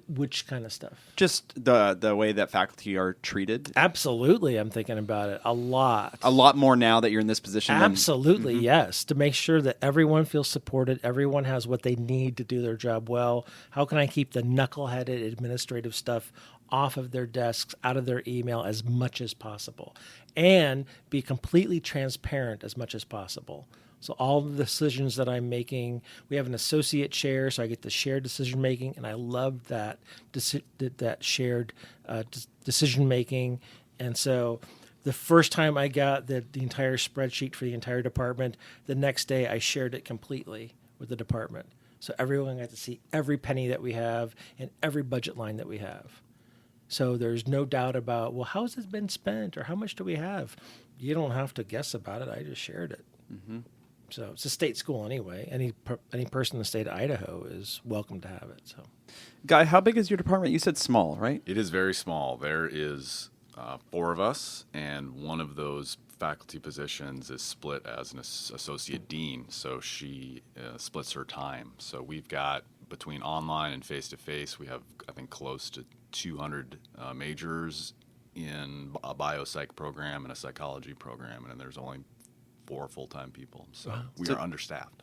Which kind of stuff? Just the way that faculty are treated. Absolutely, I'm thinking about it a lot. A lot more now that you're in this position. Absolutely, yes. To make sure that everyone feels supported, everyone has what they need to do their job well. How can I keep the knuckleheaded administrative stuff off of their desks, out of their email as much as possible, and be completely transparent as much as possible? So all the decisions that I'm making, we have an associate chair, so I get the shared decision making, and I love that shared decision making. And so the first time I got the entire spreadsheet for the entire department, the next day I shared it completely with the department. So everyone got to see every penny that we have and every budget line that we have. So there's no doubt about, well, how has it been spent or how much do we have? You don't have to guess about it. I just shared it. Mm-hmm. So it's a state school anyway. Any person in the state of Idaho is welcome to have it. So, Guy, how big is your department? You said small, right? It is very small. There is 4 of us, and one of those faculty positions is split as an associate dean. So she splits her time. So we've got, between online and face-to-face, we have, I think, close to 200 majors in a biopsych program and a psychology program, and there's only 4 full-time people. So we are understaffed.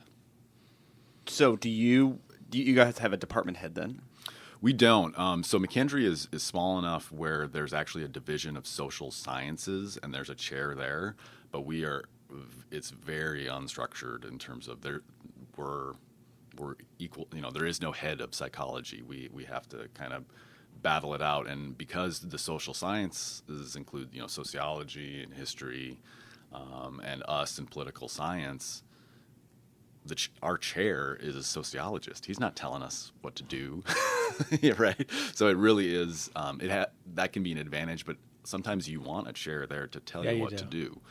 So do you guys have a department head then? We don't. So McKendree is small enough where there's actually a division of social sciences, and there's a chair there. But it's very unstructured in terms of we're equal. There is no head of psychology. We have to kind of battle it out, and because the social sciences include sociology and history, and us in political science. Our chair is a sociologist. He's not telling us what to do, yeah, right? So it really is. That can be an advantage, but sometimes you want a chair there to tell you what to do.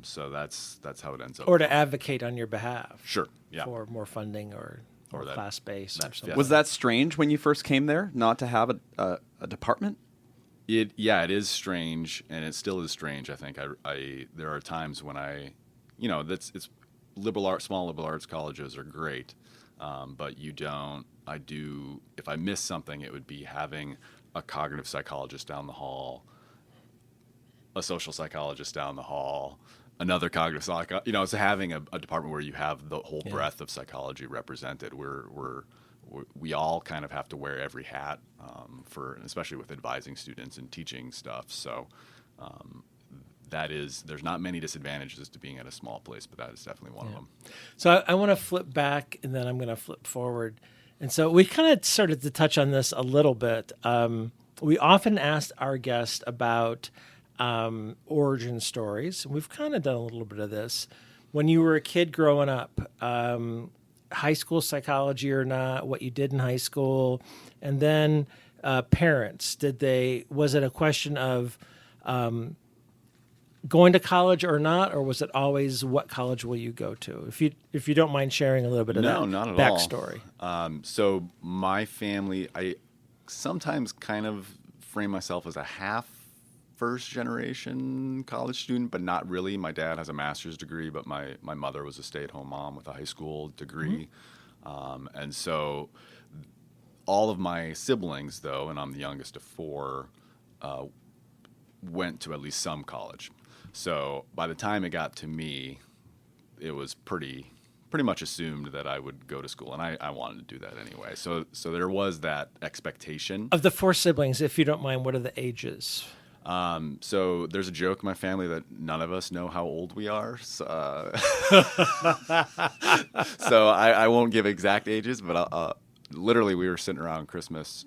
So that's how it ends up. Or to advocate on your behalf. Sure. Yeah. For more funding or class space. Or something. Was that strange when you first came there, not to have a department? It is strange, and it still is strange. I think there are times when it's. Small liberal arts colleges are great, but if I miss something, it would be having a cognitive psychologist down the hall, a social psychologist down the hall, another cognitive psychologist. It's having a department where you have the whole breadth of psychology represented. We all kind of have to wear every hat, especially with advising students and teaching stuff. So. There's not many disadvantages to being at a small place, but that is definitely one of them. So I want to flip back, and then I'm going to flip forward. And so we kind of started to touch on this a little bit. We often asked our guests about origin stories. We've kind of done a little bit of this. When you were a kid growing up, high school psychology or not, what you did in high school, and then parents. Was it a question of going to college or not, or was it always what college will you go to? If you don't mind sharing a little bit of that not at backstory. All. So my family, I sometimes kind of frame myself as a half first generation college student, but not really. My dad has a master's degree, but my mother was a stay-at-home mom with a high school degree. Mm-hmm. And so all of my siblings, though, and I'm the youngest of 4, went to at least some college. So by the time it got to me, it was pretty much assumed that I would go to school, and I wanted to do that anyway. So there was that expectation. Of the 4 siblings, if you don't mind, what are the ages? So there's a joke in my family that none of us know how old we are. So, so I won't give exact ages, but literally we were sitting around Christmas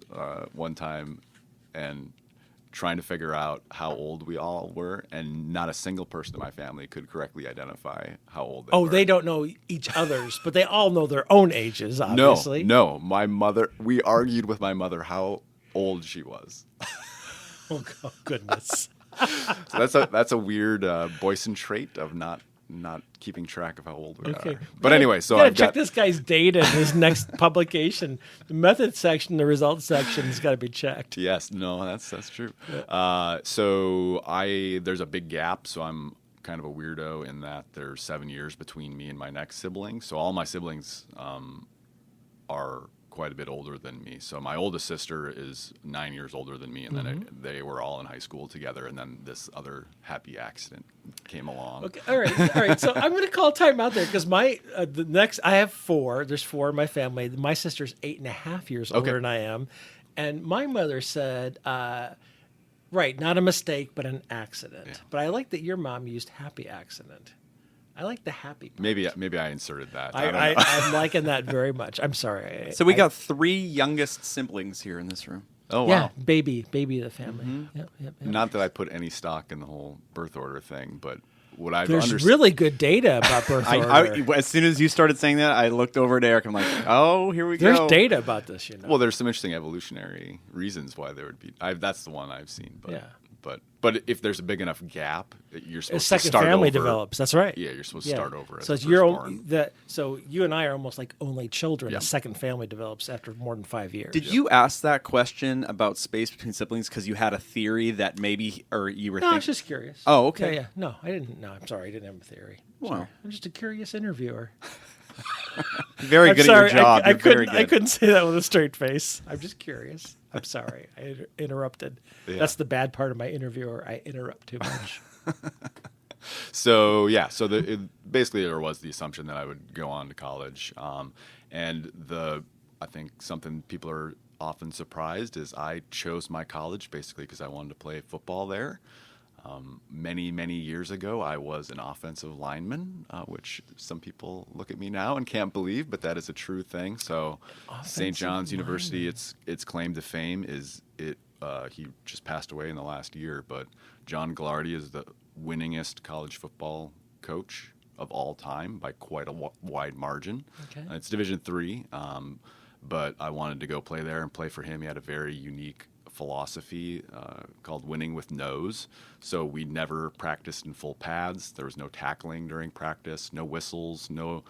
one time and trying to figure out how old we all were, and not a single person in my family could correctly identify how old they were. Oh, they don't know each other's, but they all know their own ages, obviously. No. My mother, we argued with my mother how old she was. Oh, goodness. So that's a weird Boysen trait of not keeping track of how old we are. But anyway, so I've got to check this guy's data in his next publication. The method section, the results section has got to be checked. Yes, no, that's true. Yeah. So there's a big gap, so I'm kind of a weirdo in that there's 7 years between me and my next sibling. So all my siblings are quite a bit older than me. So my oldest sister is 9 years older than me, and then they were all in high school together, and then this other happy accident came along. Okay, all right. So I'm going to call time out there because I have 4. There's 4 in my family. My sister's 8.5 years older than I am, and my mother said, "Right, not a mistake, but an accident." Yeah. But I like that your mom used happy accident. I like the happy part. Maybe I inserted that. I'm liking that very much. I'm sorry. So we got 3 youngest siblings here in this room. Oh, wow. Yeah, baby of the family. Mm-hmm. Yep. Not that I put any stock in the whole birth order thing, but what I've There's really good data about birth order. As soon as you started saying that, I looked over at Eric. I'm like, oh, here we go. There's data about this, Well, there's some interesting evolutionary reasons why there would be. That's the one I've seen. But, yeah. But if there's a big enough gap, you're A supposed to second start family over. develops. That's right. Yeah, you're supposed to start over. As So a it's your firstborn. so you and I are almost like only children. Yeah. A second family develops after more than 5 years. Did you ask that question about space between siblings because you had a theory that maybe, or you were No, I thinking? was just curious. Oh, okay. Yeah. No, I didn't. No, I'm sorry. I didn't have a theory. Wow. Sorry. I'm just a curious interviewer. Very I'm good sorry. at your job. I You're very couldn't. I good. couldn't say that with a straight face. I'm just curious. I'm sorry. I interrupted. Yeah. That's the bad part of my interviewer. I interrupt too much. So basically there was the assumption that I would go on to college, and I think something people are often surprised is I chose my college basically because I wanted to play football there. Many years ago, I was an offensive lineman, which some people look at me now and can't believe, but that is a true thing. So, St. John's University, its claim to fame is he just passed away in the last year, but John Glardy is the winningest college football coach of all time by quite a wide margin. Okay. It's Division III, but I wanted to go play there and play for him. He had a very unique philosophy called winning with no's. So we never practiced in full pads. There was no tackling during practice, no whistles, no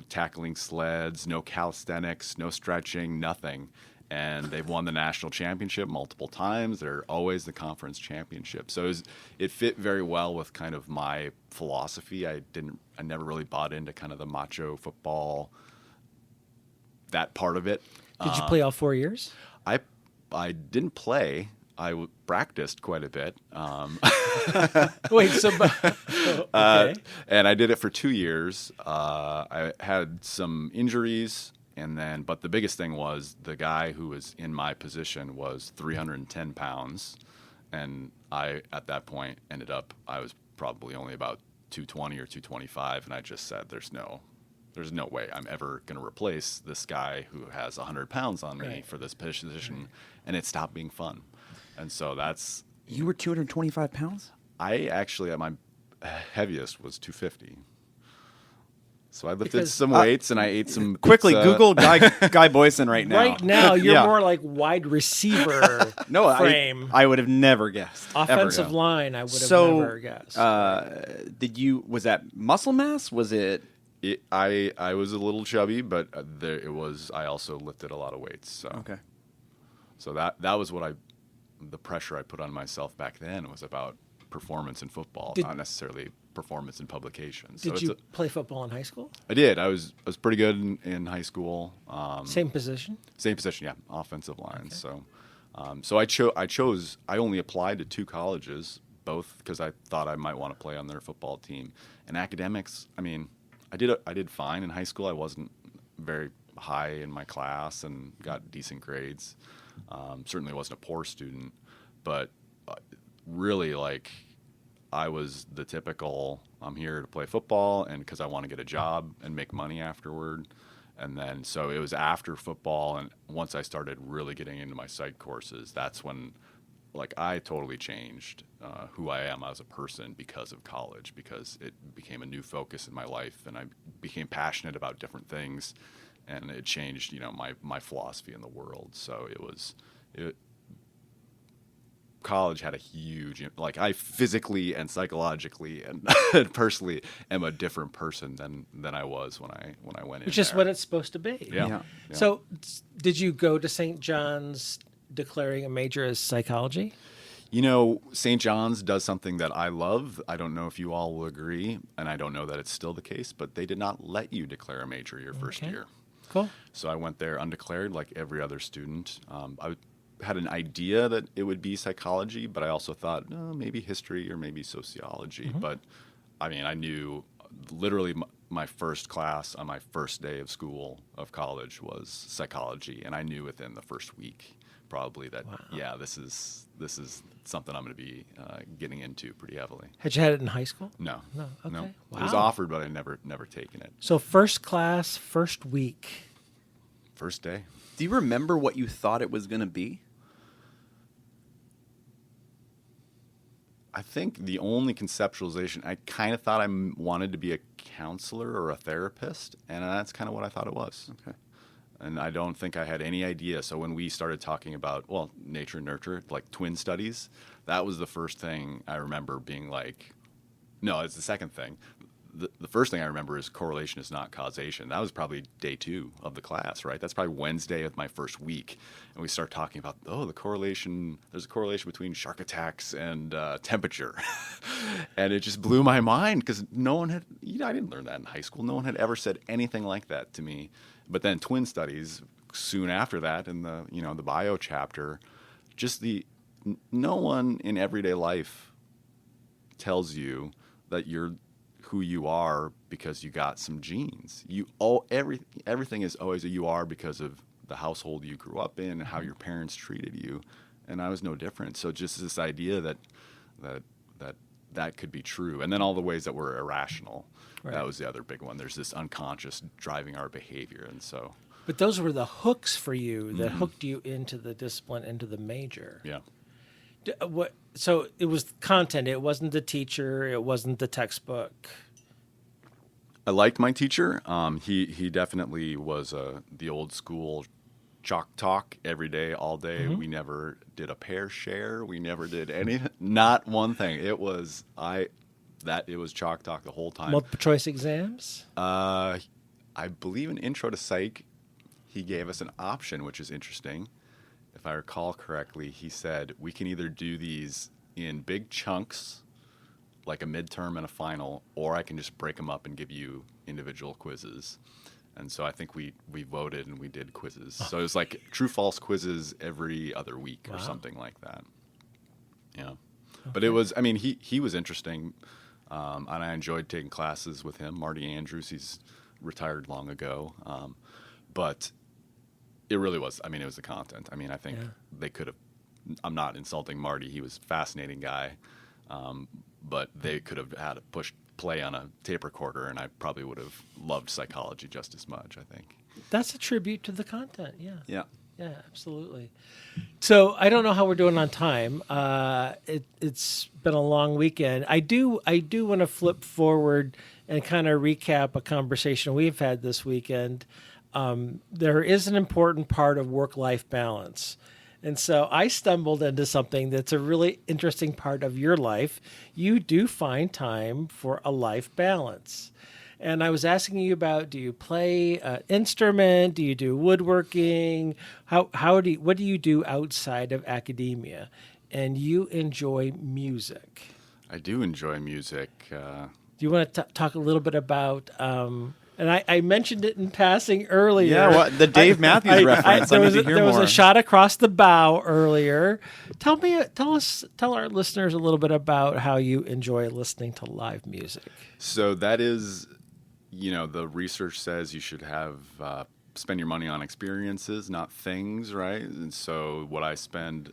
tackling sleds, no calisthenics, no stretching, nothing. And they've won the national championship multiple times. They're always the conference championship. So it fit very well with kind of my philosophy. I never really bought into kind of the macho football, that part of it. Did you play all 4 years? I didn't play. I practiced quite a bit. Wait, so okay. And I did it for 2 years. I had some injuries, but the biggest thing was the guy who was in my position was 310 pounds, and at that point I was probably only about 220 or 225, and I just said, there's no way I'm ever going to replace this guy who has 100 pounds on me for this position, and it stopped being fun. And so that's... You were 225 pounds? I actually, at my heaviest, was 250. So I lifted some weights and I ate some Quickly, pizza. Google Guy Boysen right now. Right now, you're Yeah. more like wide receiver No, frame. I would have never guessed. Offensive ever. line, I would have So, never guessed. was that muscle mass? Was it... I was a little chubby, but I also lifted a lot of weights. So Okay. So that was the pressure I put on myself back then was about performance in football, not necessarily performance in publications. Did you play football in high school? I did. I was pretty good in high school. Same position? Same position, yeah, offensive line. Okay. So I only applied to 2 colleges, both because I thought I might want to play on their football team. And academics, I mean, I did fine in high school. I wasn't very high in my class and got decent grades. Certainly wasn't a poor student, but really, like, I was the typical, I'm here to play football and because I want to get a job and make money afterward. And then, so it was after football, and once I started really getting into my psych courses, that's when, like, I totally changed who I am as a person because of college, because it became a new focus in my life, and I became passionate about different things, and it changed, my philosophy in the world. So college had a huge, like, I physically and psychologically and personally am a different person than I was when I went in. Which is what it's supposed to be. Yeah. So did you go to St. John's declaring a major as psychology? St. John's does something that I love. I don't know if you all will agree, and I don't know that it's still the case, but they did not let you declare a major your first year. Cool. So I went there undeclared like every other student. I had an idea that it would be psychology, but I also thought, maybe history or maybe sociology. Mm-hmm. But, I mean, I knew literally my first class on my first day of college was psychology, and I knew within the first week probably that, this is something I'm going to be getting into pretty heavily. Had you had it in high school? No. Okay. No. Wow. It was offered, but I never taken it. So first class, first week. First day. Do you remember what you thought it was going to be? I think the only conceptualization, I kind of thought I wanted to be a counselor or a therapist, and that's kind of what I thought it was. Okay. And I don't think I had any idea. So when we started talking about, nature and nurture, like twin studies, that was the first thing I remember being like, no, it's the second thing. The first thing I remember is correlation is not causation. That was probably day 2 of the class, right? That's probably Wednesday of my first week. And we start talking about, the correlation, there's a correlation between shark attacks and temperature. And it just blew my mind because no one had, I didn't learn that in high school. No one had ever said anything like that to me. But then twin studies soon after that in the, the bio chapter, just no one in everyday life tells you that you're who you are because you got some genes. Everything is always a you are because of the household you grew up in and how your parents treated you, and I was no different. So just this idea that could be true, and then all the ways that we're irrational. Right. That was the other big one. There's this unconscious driving our behavior, and so. But those were the hooks for you that hooked you into the discipline, into the major. Yeah. So it was content. It wasn't the teacher. It wasn't the textbook. I liked my teacher. He definitely was the old school chalk talk every day, all day. Mm-hmm. We never did a pair share. We never did anything. Not one thing. It was chalk talk the whole time. Multiple choice exams? I believe in Intro to Psych, he gave us an option, which is interesting. If I recall correctly, he said, we can either do these in big chunks, like a midterm and a final, or I can just break them up and give you individual quizzes. And so I think we voted and we did quizzes. So it was like true-false quizzes every other week or something like that. Yeah. Okay. But it was, he was interesting, and I enjoyed taking classes with him. Marty Andrews, he's retired long ago. But it really was. It was the content. I think they could have. I'm not insulting Marty. He was a fascinating guy, but they could have had to push play on a tape recorder, and I probably would have loved psychology just as much. I think that's a tribute to the content. Yeah. Yeah. Yeah, absolutely. So I don't know how we're doing on time. It's been a long weekend. I do want to flip forward and kind of recap a conversation we've had this weekend. There is an important part of work-life balance. And so I stumbled into something that's a really interesting part of your life. You do find time for a life balance. And I was asking you about, do you play an instrument? Do you do woodworking? What do you do outside of academia? And you enjoy music. I do enjoy music. Do you want to talk a little bit about... and I mentioned it in passing earlier. Yeah, the Dave Matthews reference. There was a shot across the bow earlier. Tell our listeners a little bit about how you enjoy listening to live music. So that is, the research says you should have spend your money on experiences, not things, right? And so what I spend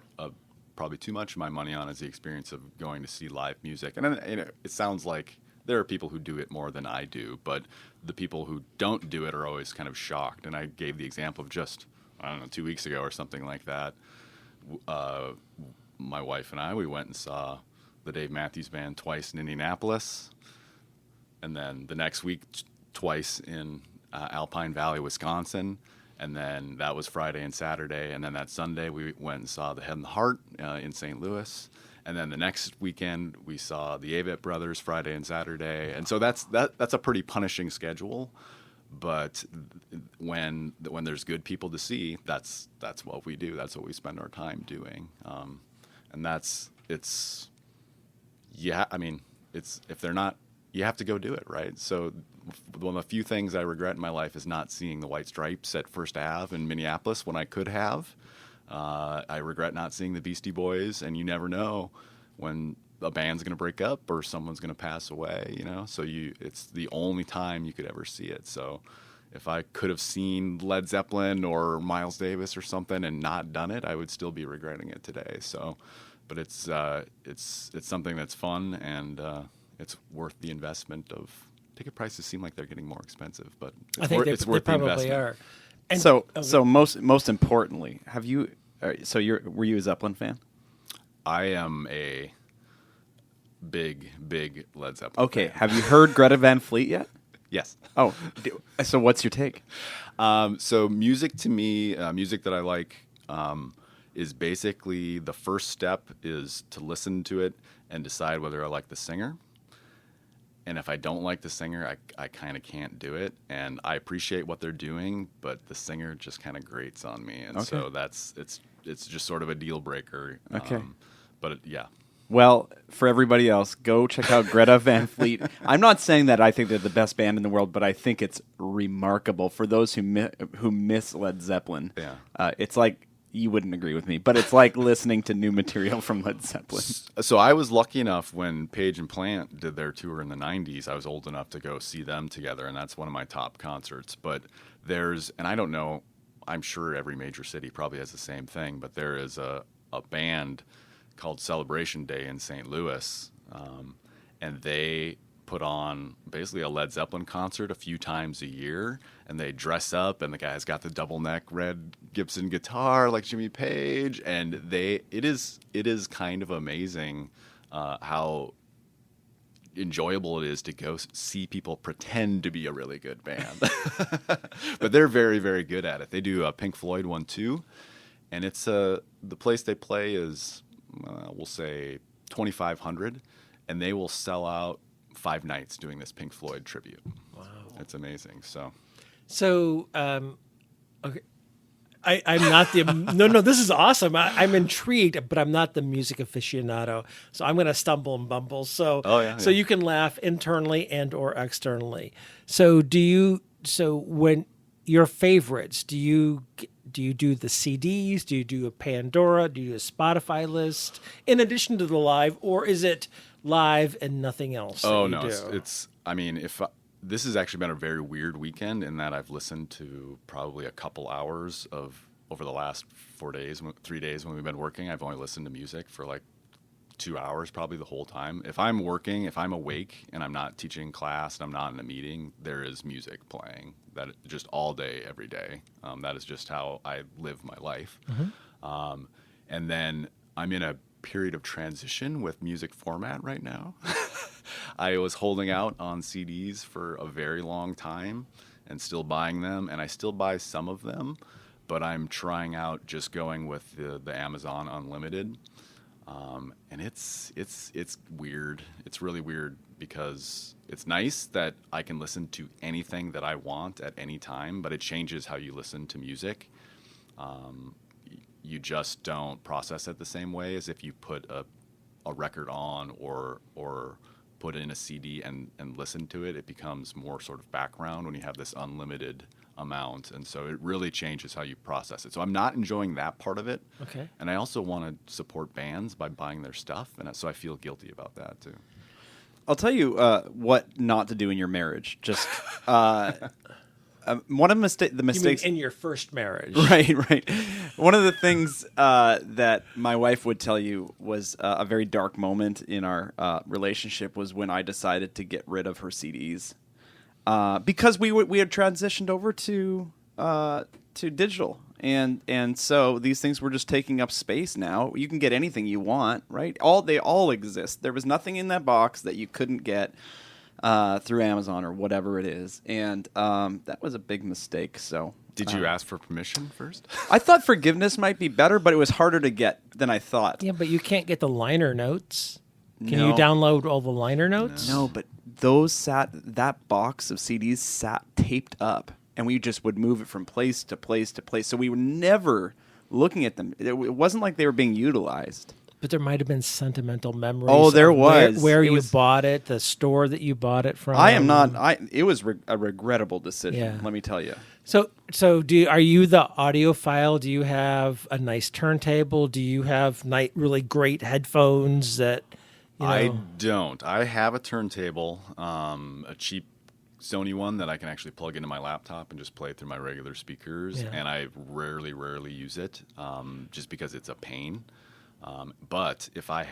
probably too much of my money on is the experience of going to see live music. And it sounds like there are people who do it more than I do, but the people who don't do it are always kind of shocked. And I gave the example of just, 2 weeks ago or something like that. My wife and we went and saw the Dave Matthews Band twice in Indianapolis, and then the next week twice in Alpine Valley, Wisconsin. And then that was Friday and Saturday. And then that Sunday we went and saw the Head and the Heart in St. Louis. And then the next weekend, we saw the Avett Brothers Friday and Saturday. And so that's a pretty punishing schedule. But when there's good people to see, that's what we do. That's what we spend our time doing. And it's if they're not, you have to go do it, right? So one of the few things I regret in my life is not seeing the White Stripes at First Ave in Minneapolis when I could have. I regret not seeing the Beastie Boys, and you never know when a band's going to break up or someone's going to pass away, So it's the only time you could ever see it. So if I could have seen Led Zeppelin or Miles Davis or something and not done it, I would still be regretting it today. So, but it's something that's fun, and it's worth the investment. Of ticket prices seem like they're getting more expensive, but I think it's worth they the probably investment. are. And so most importantly, were you a Zeppelin fan? I am a big Led Zeppelin fan. Have you heard Greta Van Fleet yet? Yes. Oh, so what's your take? So music to me, music that I like, is basically the first step is to listen to it and decide whether I like the singer. And if I don't like the singer, I kind of can't do it. And I appreciate what they're doing, but the singer just kind of grates on me. And so it's just sort of a deal breaker. Okay. Yeah. Well, for everybody else, go check out Greta Van Fleet. I'm not saying that I think they're the best band in the world, but I think it's remarkable for those who miss Led Zeppelin. Yeah. It's like, you wouldn't agree with me, but it's like listening to new material from Led Zeppelin. So I was lucky enough when Page and Plant did their tour in the 90s, I was old enough to go see them together, and that's one of my top concerts. But and I don't know, I'm sure every major city probably has the same thing, but there is a band called Celebration Day in St. Louis, and they put on basically a Led Zeppelin concert a few times a year, and they dress up, and the guy's got the double neck red Gibson guitar like Jimmy Page, and it is kind of amazing how enjoyable it is to go see people pretend to be a really good band. But they're very, very good at it. They do a Pink Floyd one too, and it's the place they play is we'll say 2,500, and they will sell out 5 nights doing this Pink Floyd tribute. Wow. It's amazing. So, okay. I'm not the no. This is awesome. I'm intrigued, but I'm not the music aficionado, so I'm going to stumble and bumble. So, so you can laugh internally and or externally. So, when your favorites, do you do the CDs? Do you do a Pandora? Do you do a Spotify list in addition to the live, or is it live and nothing else? Oh no, it's. I mean, this has actually been a very weird weekend in that I've listened to probably a couple hours over the last 3 days when we've been working. I've only listened to music for like 2 hours, probably the whole time. If I'm working, if I'm awake and I'm not teaching class and I'm not in a meeting, there is music playing. That just all day, every day. That is just how I live my life. Mm-hmm. And then I'm in a period of transition with music format right now. I was holding out on CDs for a very long time and still buying them, and I still buy some of them, but I'm trying out just going with the Amazon Unlimited. And it's weird. It's really weird because it's nice that I can listen to anything that I want at any time, but it changes how you listen to music. You just don't process it the same way as if you put a record on or put in a CD and listen to it. It becomes more sort of background when you have this unlimited amount, and so it really changes how you process it. So I'm not enjoying that part of it. Okay. And I also want to support bands by buying their stuff, and so I feel guilty about that too. I'll tell you what not to do in your marriage. Just one of the mistakes in your first marriage, right. One of the things that my wife would tell you was a very dark moment in our relationship was when I decided to get rid of her CDs. Because we had transitioned over to digital, and so these things were just taking up space now. You can get anything you want, right? They all exist. There was nothing in that box that you couldn't get through Amazon or whatever it is, and that was a big mistake. So, did you ask for permission first? I thought forgiveness might be better, but it was harder to get than I thought. Yeah, but you can't get the liner notes. Can you download all the liner notes? No, but that box of CDs sat taped up, and we just would move it from place to place to place. So we were never looking at them. It wasn't like they were being utilized. But there might have been sentimental memories. Oh, there was. Where you bought it, the store that you bought it from. It was a regrettable decision, let me tell you. So are you the audiophile? Do you have a nice turntable? Do you have really great headphones that... I don't. I have a turntable, a cheap Sony one that I can actually plug into my laptop and just play through my regular speakers, and I rarely use it just because it's a pain. But if I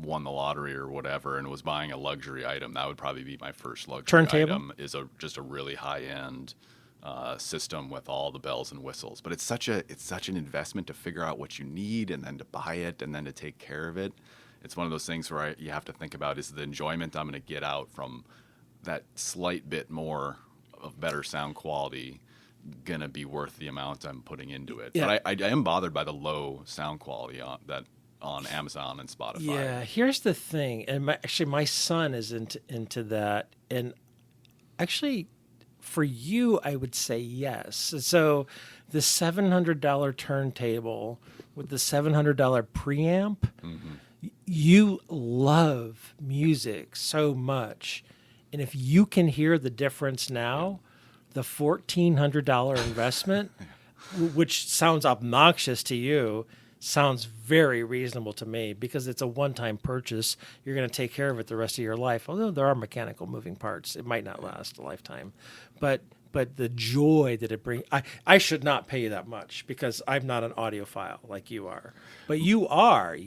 won the lottery or whatever and was buying a luxury item, that would probably be my first luxury turntable item. Is just a really high-end system with all the bells and whistles. But it's such an investment to figure out what you need and then to buy it and then to take care of it. It's one of those things where you have to think about, is the enjoyment I'm going to get out from that slight bit more of better sound quality gonna be worth the amount I'm putting into it. Yeah. But I am bothered by the low sound quality on Amazon and Spotify. Yeah, here's the thing, and my son is into that, and actually, for you, I would say yes. So, the $700 turntable with the $700 preamp, you love music so much, and if you can hear the difference now, the $1,400 investment, which sounds obnoxious to you, sounds very reasonable to me because it's a one-time purchase. You're going to take care of it the rest of your life. Although there are mechanical moving parts, it might not last a lifetime. But the joy that it brings, I should not pay you that much because I'm not an audiophile like you are. But you are.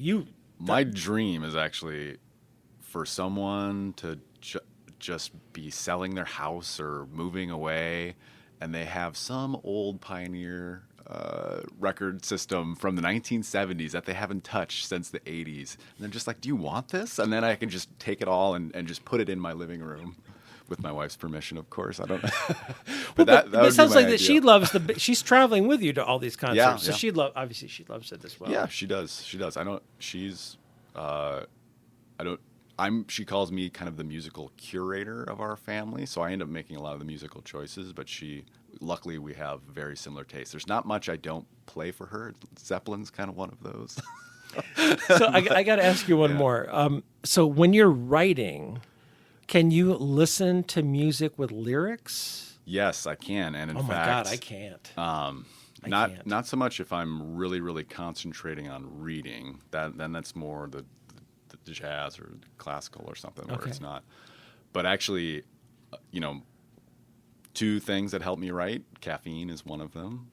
My dream is actually for someone to just be selling their house or moving away, and they have some old Pioneer record system from the 1970s that they haven't touched since the 80s. And they're just like, do you want this? And then I can just take it all and just put it in my living room with my wife's permission, of course. I don't know. but that would sounds be my like idea. that she loves she's traveling with you to all these concerts. Yeah, So yeah. obviously she loves it as well. Yeah, she does. She does. She calls me kind of the musical curator of our family, so I end up making a lot of the musical choices, but luckily we have very similar tastes. There's not much I don't play for her. Zeppelin's kind of one of those. So I got to ask you one more. So when you're writing, can you listen to music with lyrics? Yes, I can, and in fact, oh my God, I can't. Not so much if I'm really, really concentrating on reading. Then that's more the jazz or classical or something where it's not. But actually, two things that help me write. Caffeine is one of them,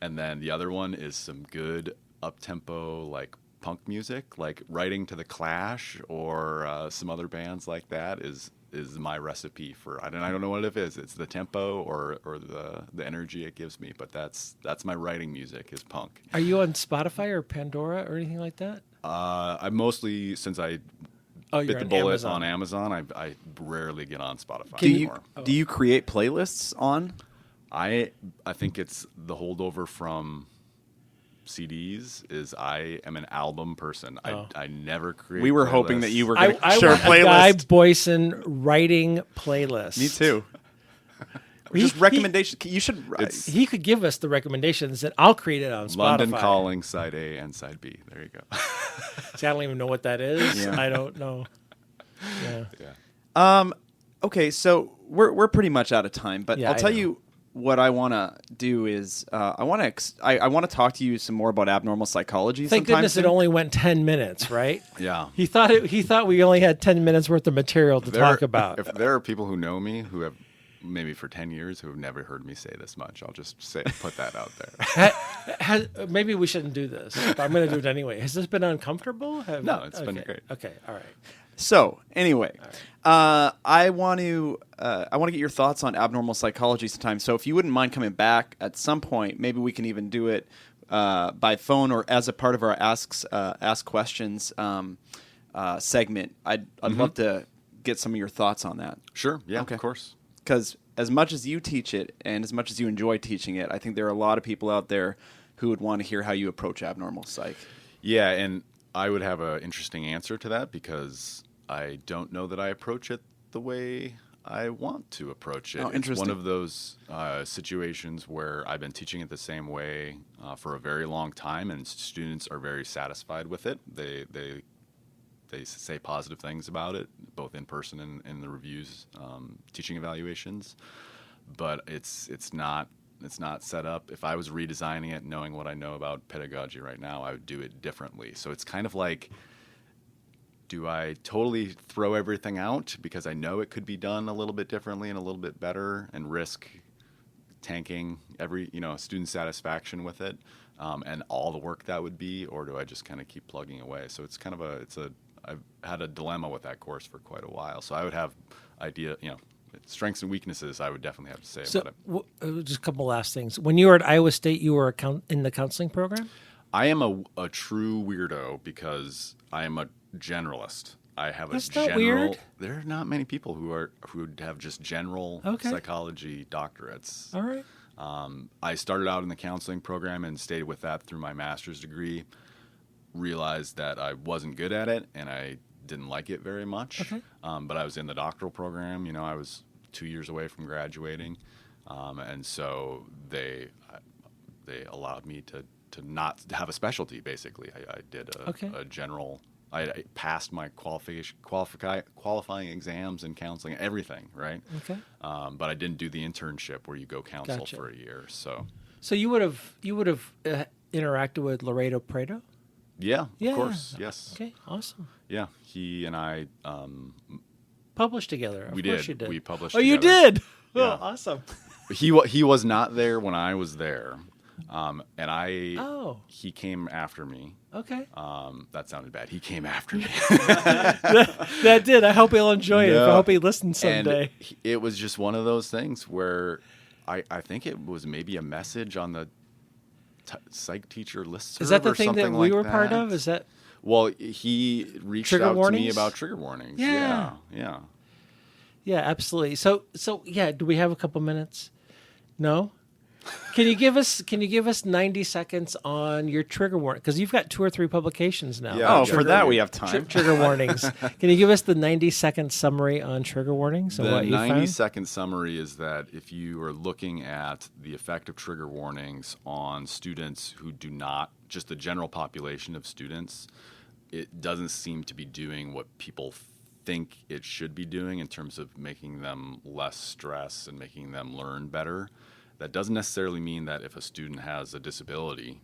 and then the other one is some good up-tempo like punk music, like writing to the Clash or some other bands like that is my recipe for. I don't know what it is. It's the tempo or the energy it gives me, but that's my writing music is punk. Are you on Spotify or Pandora or anything like that? I mostly, since I you're bit the on bullet Amazon. on Amazon, I rarely get on Spotify Do you anymore. do you create playlists on? I think it's the holdover from CDs is I am an album person. I never create. We were playlists. hoping that you were going I to share a want a Guy playlist. Boysen writing playlist. Me too. He- Just recommendations. You should. He could give us the recommendations, and I'll create it on Spotify. London Calling, side A and side B. There you go. See, I don't even know what that is. Yeah. I don't know. Yeah. Yeah. Okay, so we're pretty much out of time, but Yeah, I'll I tell know. you what I want to do is I want to talk to you some more about abnormal psychology. Thank sometime goodness soon. it only went 10 minutes, right? Yeah. He thought we only had 10 minutes worth of material to talk about. If there are people who know me who have maybe for 10 years who have never heard me say this much, I'll just put that out there. Maybe we shouldn't do this, but I'm going to do it anyway. Has this been uncomfortable? No, it's been great. Okay, all right. So anyway, I want to get your thoughts on abnormal psychology sometime. So if you wouldn't mind coming back at some point, maybe we can even do it by phone or as a part of our ask questions segment. I'd love to get some of your thoughts on that. Sure. Yeah, Okay. of course. Because as much as you teach it and as much as you enjoy teaching it, I think there are a lot of people out there who would want to hear how you approach abnormal psych. Yeah, and I would have an interesting answer to that because I don't know that I approach it the way I want to approach it. Oh, It's interesting. one of those situations where I've been teaching it the same way for a very long time, and students are very satisfied with it. They say positive things about it, both in person and in the reviews, teaching evaluations. But it's not set up. If I was redesigning it, knowing what I know about pedagogy right now, I would do it differently. So it's kind of like, do I totally throw everything out because I know it could be done a little bit differently and a little bit better and risk tanking student satisfaction with it and all the work that would be, or do I just kind of keep plugging away? So it's kind of I've had a dilemma with that course for quite a while. So I would have strengths and weaknesses I would definitely have to say about it. Just a couple last things. When you were at Iowa State, you were in the counseling program? I am a true weirdo because I am a generalist. I have That's a general. not weird. There are not many people who have just general psychology doctorates. All right. I started out in the counseling program and stayed with that through my master's degree. Realized that I wasn't good at it and I didn't like it very much. Okay. But I was in the doctoral program. I was 2 years away from graduating, and so they allowed me to not have a specialty. Basically, I did a general. I passed my qualifying exams in counseling, everything, right? Okay. But I didn't do the internship where you go counsel for a year. So you would have interacted with Laredo Prado? Yeah, of course, yes. Okay, awesome. Yeah, he and I published together. We did. You did. We published. Oh, together. you did. Yeah. Oh, awesome. He was not there when I was there, and I. Oh. He came after me. Okay. That sounded bad. He came after me. that did. I hope he'll enjoy it. I hope he listens someday. And it was just one of those things where I think it was maybe a message on the psych teacher listserv. Is that the thing that we were like part of? Is that? Well, he reached trigger out warnings? to me about trigger warnings. Yeah. Yeah, absolutely. So yeah, do we have a couple minutes? No? Can you give us 90 seconds on your trigger warning? Because you've got 2 or 3 publications now. Yeah, for that we have time. Trigger warnings. Can you give us the 90-second summary on trigger warnings and The what you found? 90-second summary is that if you are looking at the effect of trigger warnings on students who do not, just the general population of students, it doesn't seem to be doing what people think it should be doing in terms of making them less stress and making them learn better. That doesn't necessarily mean that if a student has a disability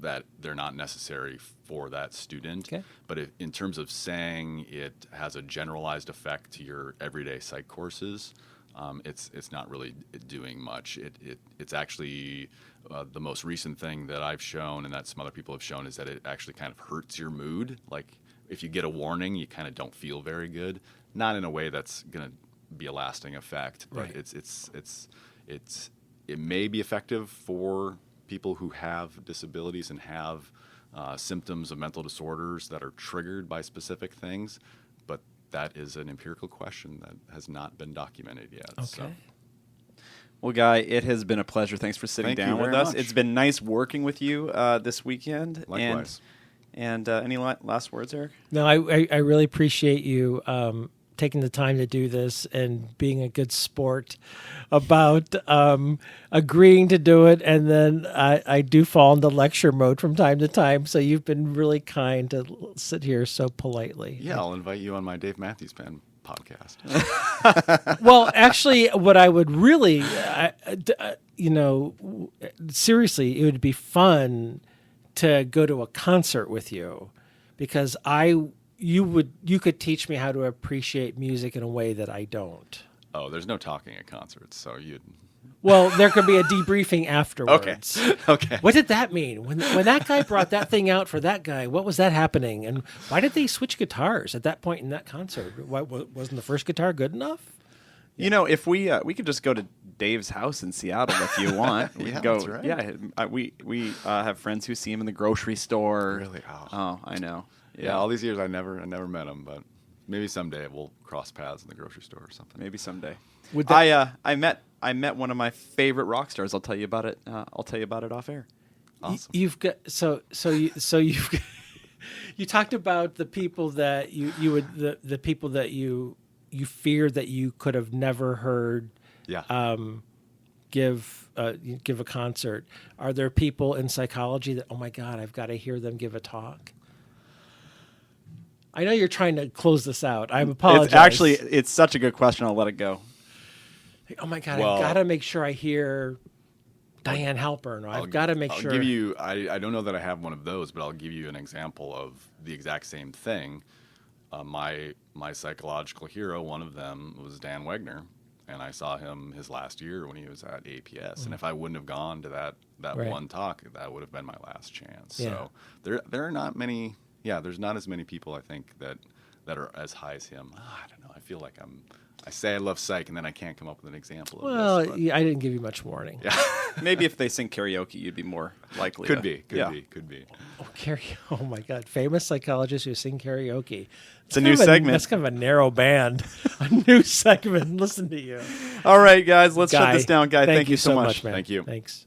that they're not necessary for that student. Okay. But in terms of saying it has a generalized effect to your everyday psych courses, it's not really doing much. It's actually the most recent thing that I've shown and that some other people have shown is that it actually kind of hurts your mood. Like if you get a warning, you kind of don't feel very good. Not in a way that's going to be a lasting effect, but right. It may be effective for people who have disabilities and have symptoms of mental disorders that are triggered by specific things, but that is an empirical question that has not been documented yet. Okay. So. Well, Guy, it has been a pleasure. Thanks for sitting down with us. Much. It's been nice working with you this weekend. Likewise. And any last words, Eric? No, I really appreciate you taking the time to do this and being a good sport about agreeing to do it. And then I do fall into lecture mode from time to time. So you've been really kind to sit here so politely. Yeah, I'll invite you on my Dave Matthews Band podcast. Well, actually, what I would really, seriously, it would be fun to go to a concert with you because you could teach me how to appreciate music in a way that I don't. Oh, there's no talking at concerts, so you'd... Well, there could be a debriefing afterwards. Okay. What did that mean? When that guy brought that thing out for that guy, what was that happening? And why did they switch guitars at that point in that concert? Why, wasn't the first guitar good enough? You know, if we could just go to Dave's house in Seattle if you want. We Yeah, go. that's right. Yeah, we have friends who see him in the grocery store. Really? Oh, I know. Yeah, all these years I never met him, but maybe someday we'll cross paths in the grocery store or something. Maybe someday. I met one of my favorite rock stars. I'll tell you about it. I'll tell you about it off air. Awesome. You've got you've you talked about the people that you would the people that you feared that you could have never heard. Yeah. Give a concert. Are there people in psychology that, oh my God, I've got to hear them give a talk? I know you're trying to close this out. I apologize. It's such a good question. I'll let it go. Oh my God, I've got to make sure I hear Diane Halpern. Or I've got to make sure. I'll give you, I don't know that I have one of those, but I'll give you an example of the exact same thing. My psychological hero, one of them was Dan Wegner. And I saw him his last year when he was at APS. And if I wouldn't have gone to that right. one talk, that would have been my last chance. Yeah. So there are not many. Yeah, there's not as many people I think that that are as high as him. I don't know. I feel like I say I love psych, and then I can't come up with an example of Well, this. But yeah, I didn't give you much warning. yeah, Maybe if they sing karaoke, you'd be more likely. could to- be. Oh, oh my God. Famous psychologists who sing karaoke. It's a new Kind of segment. That's kind of a narrow band. A new segment. Listen to you. All right, guys, let's shut Guy, this down. Guy, thank you so so much. man. Thank you. Thanks.